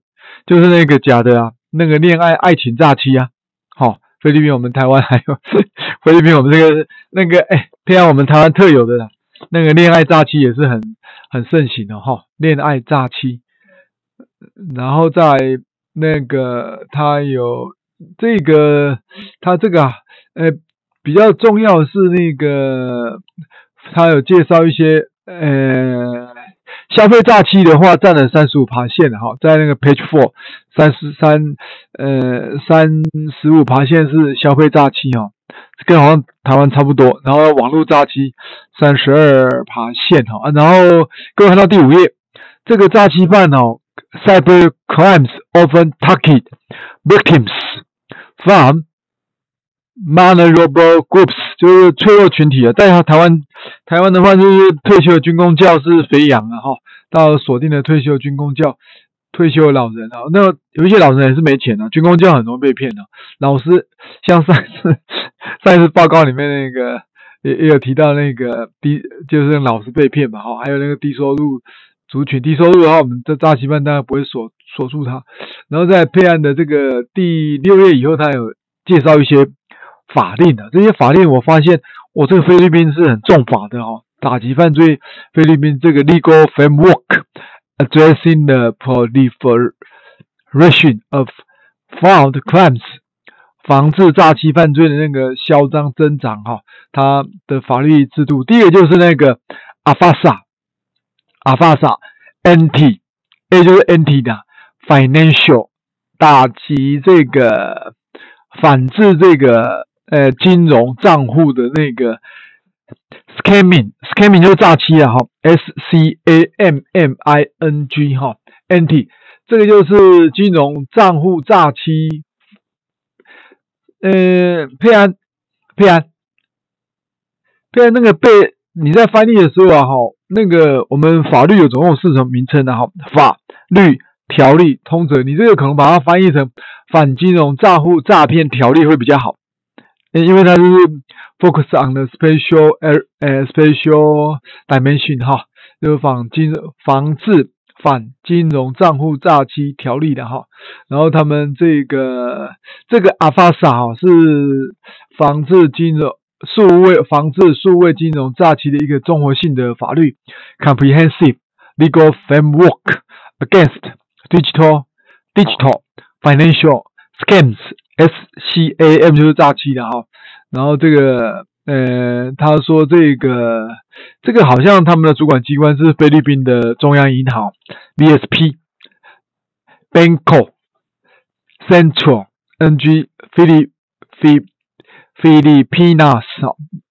就是那个假的啊，那个恋爱情诈欺啊，好，菲律宾我们台湾还有菲律宾我们这个那个佩安我们台湾特有的那个恋爱诈欺也是很盛行的哈，恋爱诈欺。然后在那个他有这个他这个比较重要的是那个他有介绍一些消费诈欺的话占了 35% 哈，在那个 page 4 35% 是消费诈欺哈，跟好像台湾差不多，然后网络诈欺 32% 哈，然后各位看到第5页。这个诈欺犯哦 ，cybercrimes often target victims from vulnerable groups， 就是脆弱群体啊。在台湾的话，就是退休的军公教是肥羊啊哈，到锁定了退休军公教。退休的老人啊，那有一些老人也是没钱啊，军公教很容易被骗的。老师像上一次报告里面那个也有提到那个就是老师被骗嘛哈，还有那个低收入族群，低收入的话，我们这诈欺犯当然不会锁住他。然后在配案的这个第6页以后，他有介绍一些法令的，这些法令我发现，这个菲律宾是很重法的哦，打击犯罪菲律宾这个 legal framework。Addressing the proliferation of violent crimes， 防治诈欺犯罪的那个嚣张增长哈，它的法律制度，第一个就是那个阿法萨 NT A 就是 NT 的 financial 打击这个反制这个金融账户的那个。scamming 就是诈欺啊哈 ，SCAMMING 哈 ，NT 这个就是金融账户诈欺，配案那个你在翻译的时候啊哈，那个我们法律有总共有4种名称的哈，法律、条例、通则，你这个可能把它翻译成反金融账户诈骗条例会比较好。因为它就是 focus on the special dimension 哈，就是防治反金融账户诈欺条例的哈。然后他们这个阿法萨哈是防治数位金融诈欺的一个综合性的法律 ，comprehensive legal framework against digital financial scams。SCAM 就是诈欺的哈，然后这个他说这个好像他们的主管机关是菲律宾的中央银行 BSP Banco Central NG Filipinas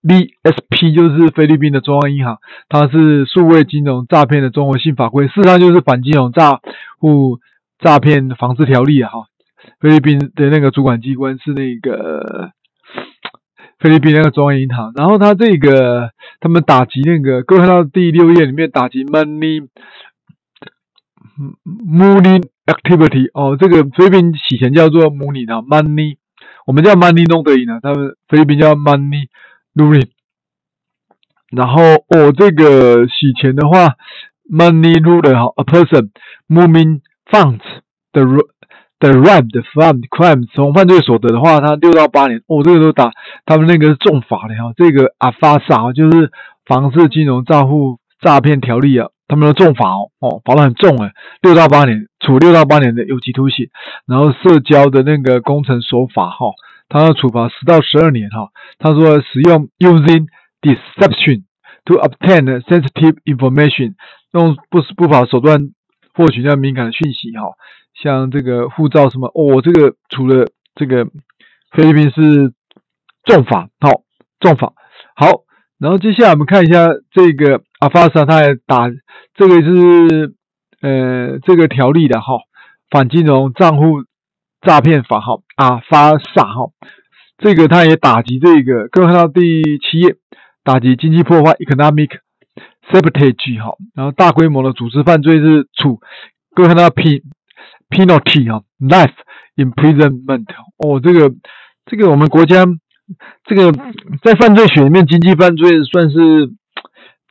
BSP 就是菲律宾的中央银行，它是数位金融诈骗的综合性法规，事实上就是反金融诈骗防治条例啊哈。菲律宾的那个主管机关是那个菲律宾那个中央银行，然后他们打击那个，各位看到第6页里面打击 money activity 哦，这个菲律宾洗钱叫做 money 的 money， 我们叫 money laundering 啊，他们菲律宾叫 money laundering， 然后这个洗钱的话 money launderer a person moving funds derived from crimes 从犯罪所得的话，他6到8年，这个都打他们那个是重罚的哈，这个阿法萨就是防治金融账户诈骗条例啊，他们的重罚罚得很重6到8年，处6到8年的有期徒刑，然后社交的那个工程手法哈，他要处罚10到12年哈，他说使用 using deception to obtain sensitive information 用不法手段获取那敏感的讯息哈。像这个护照什么这个除了这个菲律宾是重罚好，然后接下来我们看一下这个阿法萨，他也打这个是这个条例的哈，反金融账户诈骗法哈，阿法萨哈，这个他也打击这个，各位看到第7页，打击经济破坏 economic sabotage 哈，然后大规模的组织犯罪是各位看到penalty 哈 ，life imprisonment 这个我们国家这个在犯罪学里面，经济犯罪算是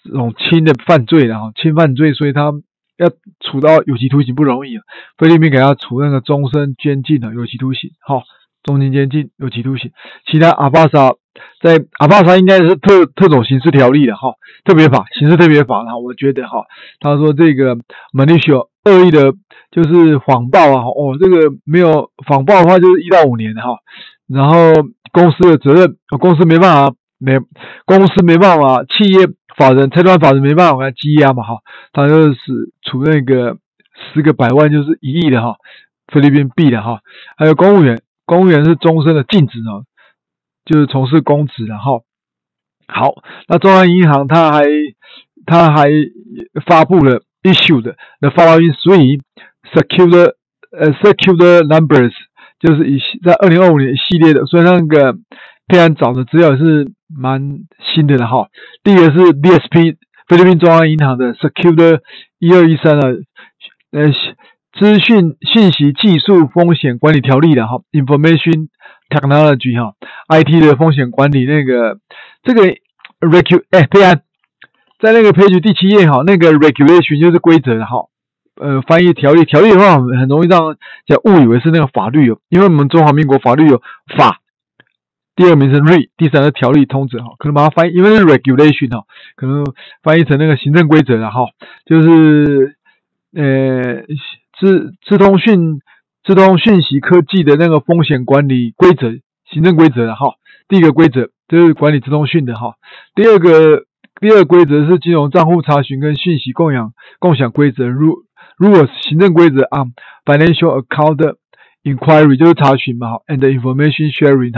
这种轻的犯罪了哈，轻犯罪，所以他要处到有期徒刑不容易啊。菲律宾给他处那个终身监禁的有期徒刑，终身监禁有期徒刑。其他阿巴萨应该是特种刑事条例的特别法，刑事特别法我觉得他说这个 malicious 恶意的，就是谎报这个没有谎报的话就是1到5年然后公司的责任，公司没办法，企业法人、财团法人没办法给他羁押嘛他就是处那个10个百万就是1亿的菲律宾币的还有公务员是终身的禁止就是从事公职的好，那中央银行他还发布了 issued the following three circular numbers， 就是在2025年一系列的，所以那个佩安找的资料是蛮新的哈。第一个是 BSP 菲律宾中央银行的 Circular 1213资讯信息技术风险管理条例的哈 ，Information Technology 哈 ，IT 的风险管理这个佩安在那个 page 第7页哈，那个 regulation 就是规则的哈。翻译条例的话很容易让人误以为是那个法律因为我们中华民国法律有法，第二名是 re， 第三个条例通则可能把它翻译，因为是 regulation 可能翻译成那个行政规则的就是资通讯息科技的那个风险管理规则，行政规则的第一个规则就是管理资通讯的第二个规则是金融账户查询跟讯息共享规则，如果行政规则financial account inquiry 就是查询嘛and information sharing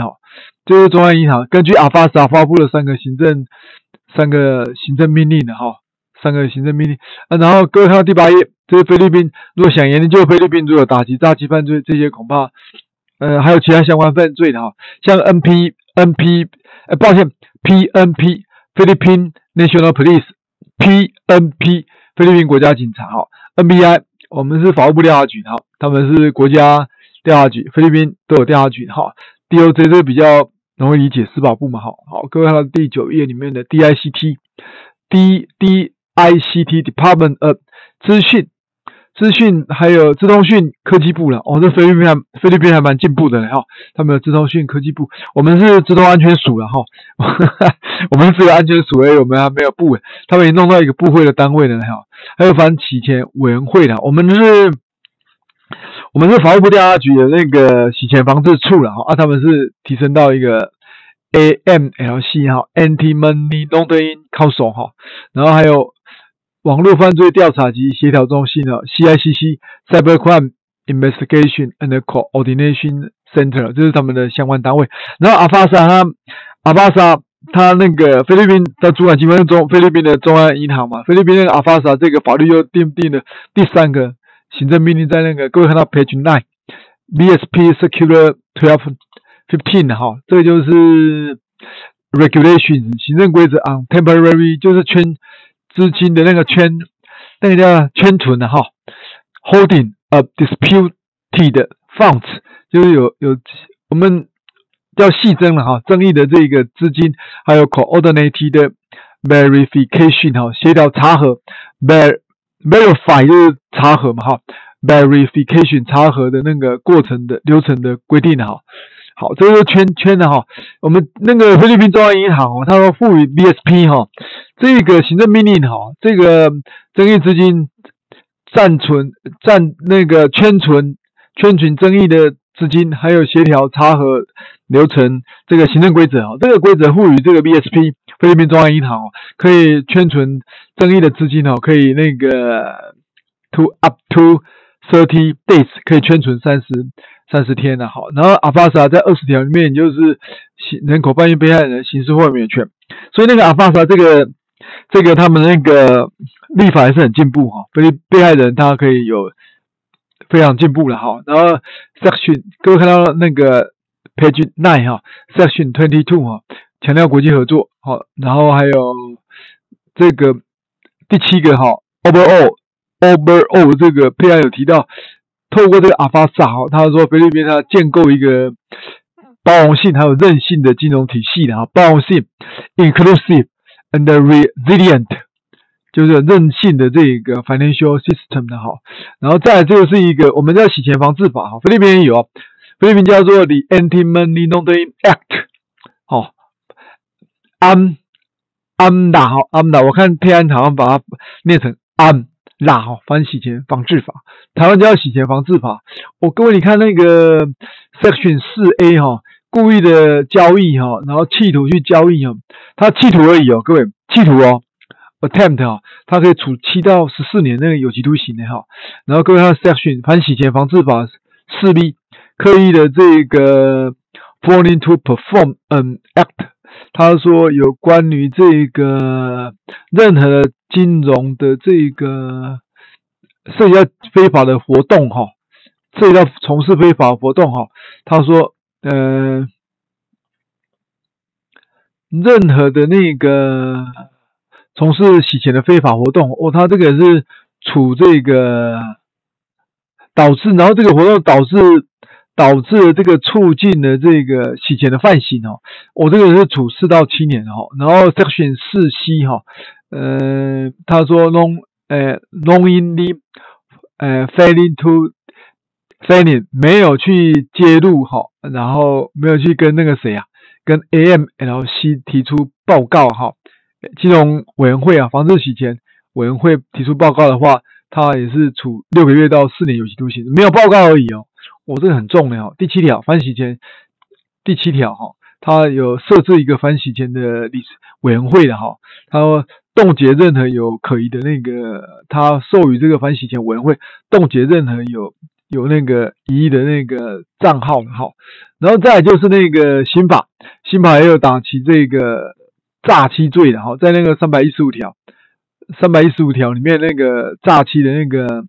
就是中央银行根据阿法萨发布了三个行政命令的3个行政命令然后各位看到第8页，这是菲律宾，如果想研究菲律宾如果打击诈欺犯罪这些恐怕还有其他相关犯罪的像 PNP Philippine National Police PNP 菲律宾国家警察NBI 我们是法务部调查局他们是国家调查局，菲律宾都有调查局DOJ 这个比较容易理解，司法部嘛各位看到第9页里面的 DICT Department of 资讯还有资通讯科技部了这菲律宾还蛮进步的他们有资通讯科技部，我们是资通安全署了我们是个安全署而已，我们还没有部他们已经弄到一个部会的单位了还有反洗钱委员会的，我们是法务部调查局的那个洗钱防治处了他们是提升到一个 AMLC Anti-Money Laundering Council 然后还有网络犯罪调查及协调中心CICC Cybercrime Investigation and Coordination Center 这是他们的相关单位。然后阿巴萨他那个菲律宾的主管机关是菲律宾的中央银行嘛，菲律宾那个阿巴萨这个法律又定了第3个行政命令，在那个各位看到 page 9 BSP Circular 1215这个就是 regulation 行政规则 on temporary 就是资金的那个那个叫圈存的holding a disputed funds 就是有我们叫细征了争议的这个资金，还有 coordinated verification 协调查核 verify 就是查核嘛verification 查核的那个过程的流程的规定好，这个圈的我们那个菲律宾中央银行它说赋予 BSP 这个行政命令这个争议资金那个圈存争议的资金，还有协调查核流程这个行政规则这个规则赋予这个 BSP 菲律宾中央银行可以圈存争议的资金可以那个 up to 30 days 可以圈存30天然后阿巴萨在20条里面就是人口贩运被害人刑事豁免权，所以那个阿巴萨这个他们那个立法还是很进步被害人他可以有非常进步了然后 section 各位看到那个 page 9 section 22强调国际合作然后还有这个第7个overall 这个佩安有提到，透过这个阿巴萨他说菲律宾它建构一个包容性还有韧性的金融体系的包容性 inclusive and resilient 就是韧性的这个 financial system 的然后再来这个是一个我们叫洗钱防治法菲律宾也有菲律宾叫做 the Anti-Money Laundering Act AMLA 我看佩安好像把它念成 AMLA 反洗钱防治法，台湾叫洗钱防治法各位你看那个 section 4A 故意的交易然后企图去交易他企图而已各位企图attempt 他可以处7到14年那个有期徒刑的然后各位看 section 反洗钱防治法 4B 刻意的这个 failing to perform an act 他说有关于这个任何金融的这个涉及到非法的活动哈，涉及到从事非法活动哈，他说任何的那个从事洗钱的非法活动他这个是处这个导致，然后这个活动导致这个促进了这个洗钱的犯行这个是处4到7年然后 Section 4C 他说knowingly failing to failing 没有去揭露然后没有去跟那个谁跟 AMLC 提出报告金融委员会防治洗钱委员会提出报告的话，他也是处6个月到4年有期徒刑，没有报告而已这个很重的第7条反洗钱第7条他有设置一个反洗钱的委员会的他说冻结任何有可疑的那个，他授予这个反洗钱委员会冻结任何有那个疑义的那个账号然后再来就是那个刑法也有打击这个诈欺罪的在那个315条里面那个诈欺的那个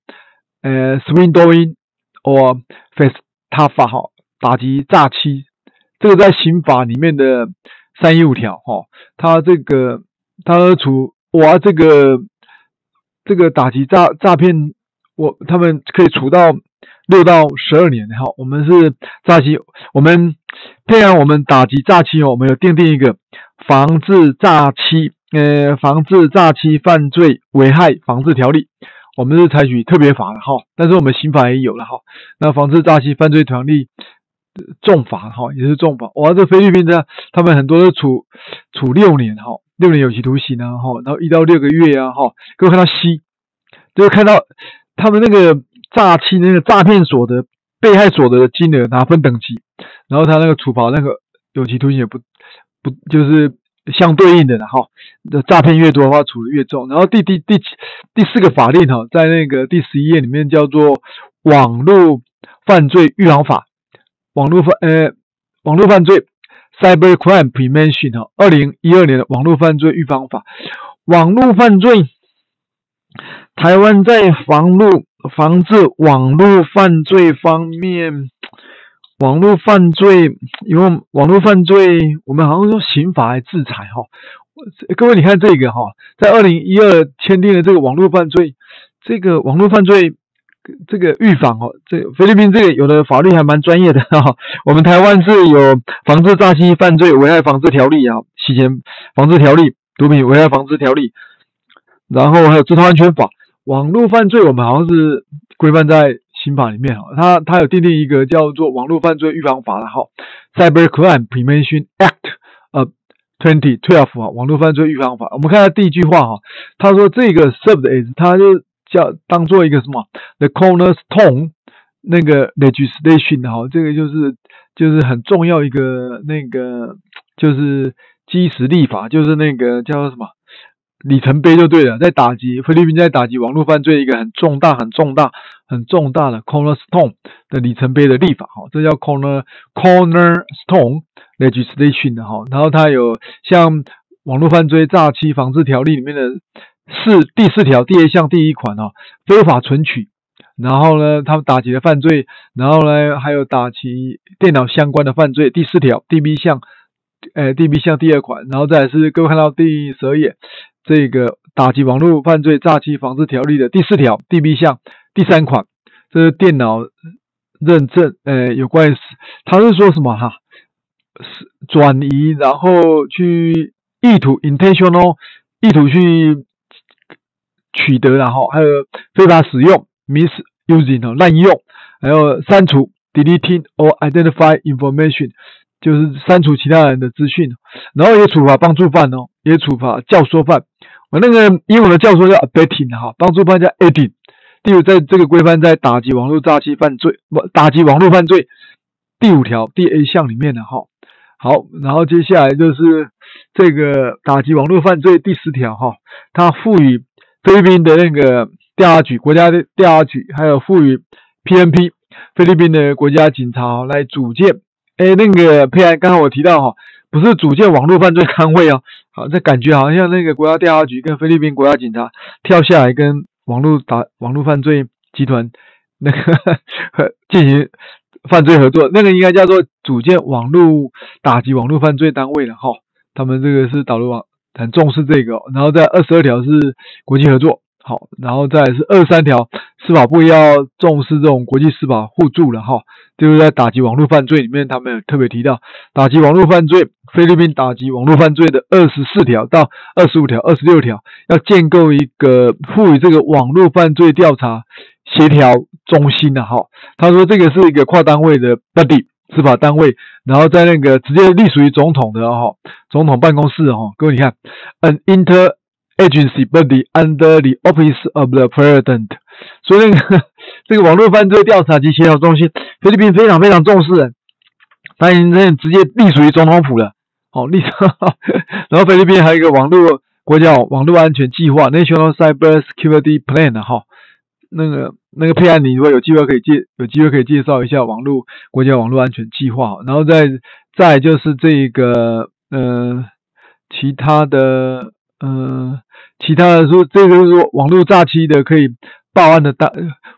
swindling or festafa 打击诈欺，这个在刑法里面的315条他这个他处这个打击诈骗他们可以处到6到12年我们是诈欺，我们打击诈欺我们有订定一个防治诈欺犯罪危害防治条例，我们是采取特别法的但是我们刑法也有了那防治诈欺犯罪条例重罚也是重罚这菲律宾的他们很多都处6年6年有期徒刑然后1到6个月各位看到 C 就会看到他们那个诈欺那个诈骗所得被害所得的金额拿分等级，然后他那个处罚那个有期徒刑也不就是相对应的诈骗越多的话处得越重。然后第4个法令在那个第11页里面叫做网络犯罪预防法，网络犯罪 Cybercrime Prevention 2012年的网络犯罪预防法。网络犯罪，台湾在防治网络犯罪方面，因为网络犯罪我们好像用刑法来制裁各位你看这个在2012签订了这个网络犯罪这个预防这个菲律宾这个有的法律还蛮专业的我们台湾是有防治诈欺犯罪危害防治条例洗钱防治条例、毒品危害防治条例，然后还有制造安全法。网络犯罪我们好像是规范在刑法里面它有订定一个叫做网络犯罪预防法的Cybercrime Prevention Act 2012网络犯罪预防法。我们看它第一句话他说这个 served as 他就当做一个什么 the cornerstone 那个 legislation 这个就是很重要一个那个就是基石立法，就是那个叫什么里程碑就对了，菲律宾在打击网络犯罪一个很重大的 cornerstone 的里程碑的立法这叫 cornerstone legislation 然后它有像网络犯罪诈欺防治条例里面的第4条第2项第1款非法存取，然后呢他们打击的犯罪，然后呢还有打击电脑相关的犯罪第4条第 B 项第 B 项第2款，然后再来是各位看到第12页这个打击网络犯罪诈欺防治条例的第4条第 B 项第3款，这是电脑认证有关他是说什么转移然后去意图 intentional 意图去取得还有非法使用 misusing 滥用，还有删除 deleting or identify information 就是删除其他人的资讯，然后也处罚帮助犯也处罚教唆犯。我那个英文的教唆叫 abetting 帮助犯叫 aiding。第5，在这个规范在打击网络诈欺犯罪第5条第 A 项里面的好，然后接下来就是这个打击网络犯罪第10条它赋予菲律宾的那个调查局国家的调查局，还有赋予 PNP 菲律宾的国家警察来组建那个佩安刚刚我提到不是组建网络犯罪勘会这感觉好像那个国家调查局跟菲律宾国家警察跳下来跟网络犯罪集团那个进行犯罪合作，那个应该叫做组建打击网络犯罪单位了哈。他们这个是导入很重视这个，然后在22条是国际合作，好，然后再来是23条，司法部要重视这种国际司法互助了哈。就是在打击网络犯罪里面，他们有特别提到打击网络犯罪，菲律宾打击网络犯罪的24条到25条、26条，要建构一个赋予这个网络犯罪调查协调中心的哈。他说这个是一个跨单位的 body 司法单位，然后在那个直接隶属于总统的哈，总统办公室哈。各位你看 ，an interagency body under the office of the president。所以这个网络犯罪调查及协调中心，菲律宾非常非常重视，他已经直接隶属于总统府了。好，然后菲律宾还有一个国家网络安全计划 （National Cybersecurity Plan） 哈。那个配案，你如果有机会可以介绍一下国家网络安全计划。然后再来就是这个其他的说，这个是说网络诈欺的可以报案的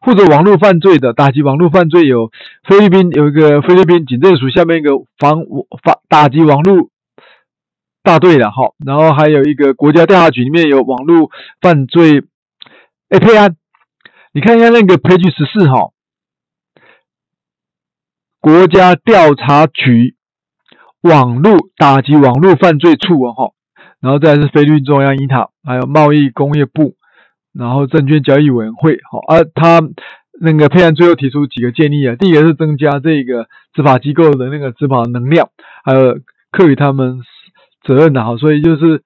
或者网络犯罪的打击网络犯罪，有菲律宾有一个菲律宾警政署下面一个打击网络大队的哈，然后还有一个国家调查局里面有网络犯罪配案，你看一下那个 page 14哈，国家调查局打击网络犯罪处哈，然后再来是菲律宾中央银行，还有贸易工业部。然后证券交易委员会，好，他那个配案最后提出几个建议啊，第一个是增加这个执法机构的那个执法能量，还有课予他们责任的哈，所以就是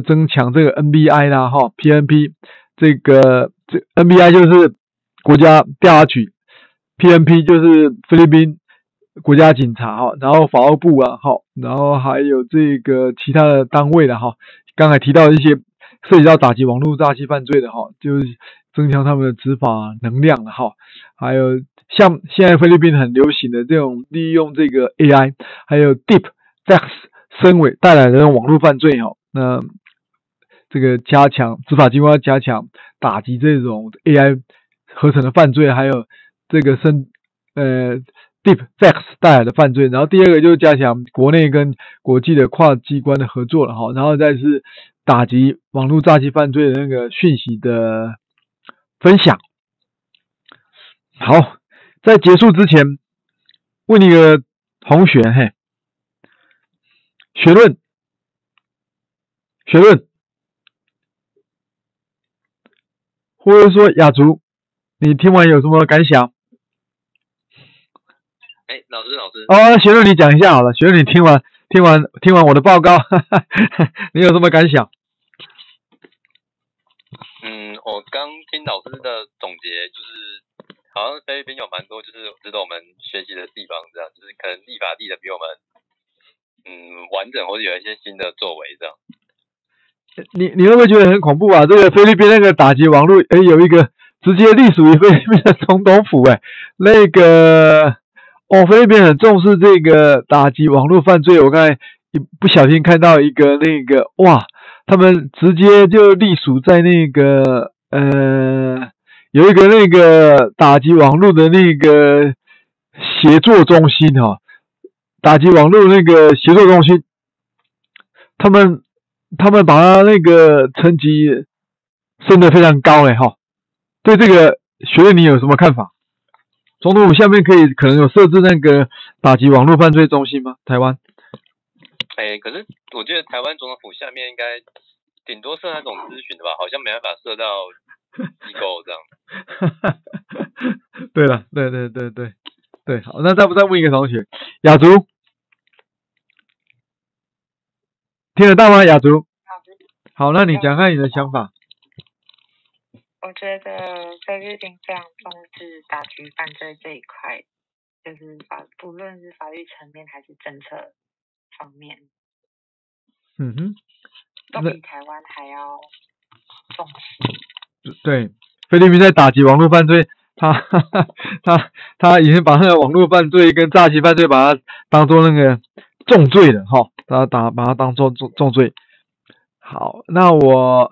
增强这个 NBI 啦哈 ，PNP 这 NBI 就是国家调查局 ，PNP 就是菲律宾国家警察哈，然后法务部啊哈，然后还有这个其他的单位的哈，刚才提到一些。涉及到打击网络诈欺犯罪的哈，就是增强他们的执法能量了哈。还有像现在菲律宾很流行的这种利用这个 AI， 还有 Deep Fakes 深伪带来的这种网络犯罪哈。那这个执法机关要加强打击这种 AI 合成的犯罪，还有这个Deep Fakes 带来的犯罪。然后第二个就是加强国内跟国际的跨机关的合作了哈。然后再是打击网络诈欺犯罪的那个讯息的分享。好，在结束之前，问一个同学，学论，或者说雅竹，你听完有什么感想？老师。哦，学论你讲一下好了，学论你听完我的报告，你有什么感想？我刚听老师的总结，就是好像菲律宾有蛮多就是值得我们学习的地方，这样就是可能立法立的比我们完整，或者有一些新的作为这样。你会不会觉得很恐怖啊？这个菲律宾那个打击网络，有一个直接隶属于菲律宾的总统府，那个菲律宾很重视这个打击网络犯罪。我刚才不小心看到一个那个哇，他们直接就隶属在那个有一个那个打击网络的那个协作中心哈，打击网络那个协作中心，他们把它那个层级升得非常高哈。对这个学院你有什么看法？总统府下面可能有设置那个打击网络犯罪中心吗？台湾？可是我觉得台湾总统府下面应该顶多设那种咨询的吧，好像没办法设到机构这样。对了，对，好，那再问一个同学，雅竹，听得到吗？雅竹？好，那你讲看你的想法。我觉得菲律宾非常重视打击犯罪这一块，就是不论是法律层面还是政策方面，都比台湾还要重视。对，菲律宾在打击网络犯罪，他已经把那个网络犯罪跟诈欺犯罪把它当做那个重罪了哈，把它当做重罪。好，那我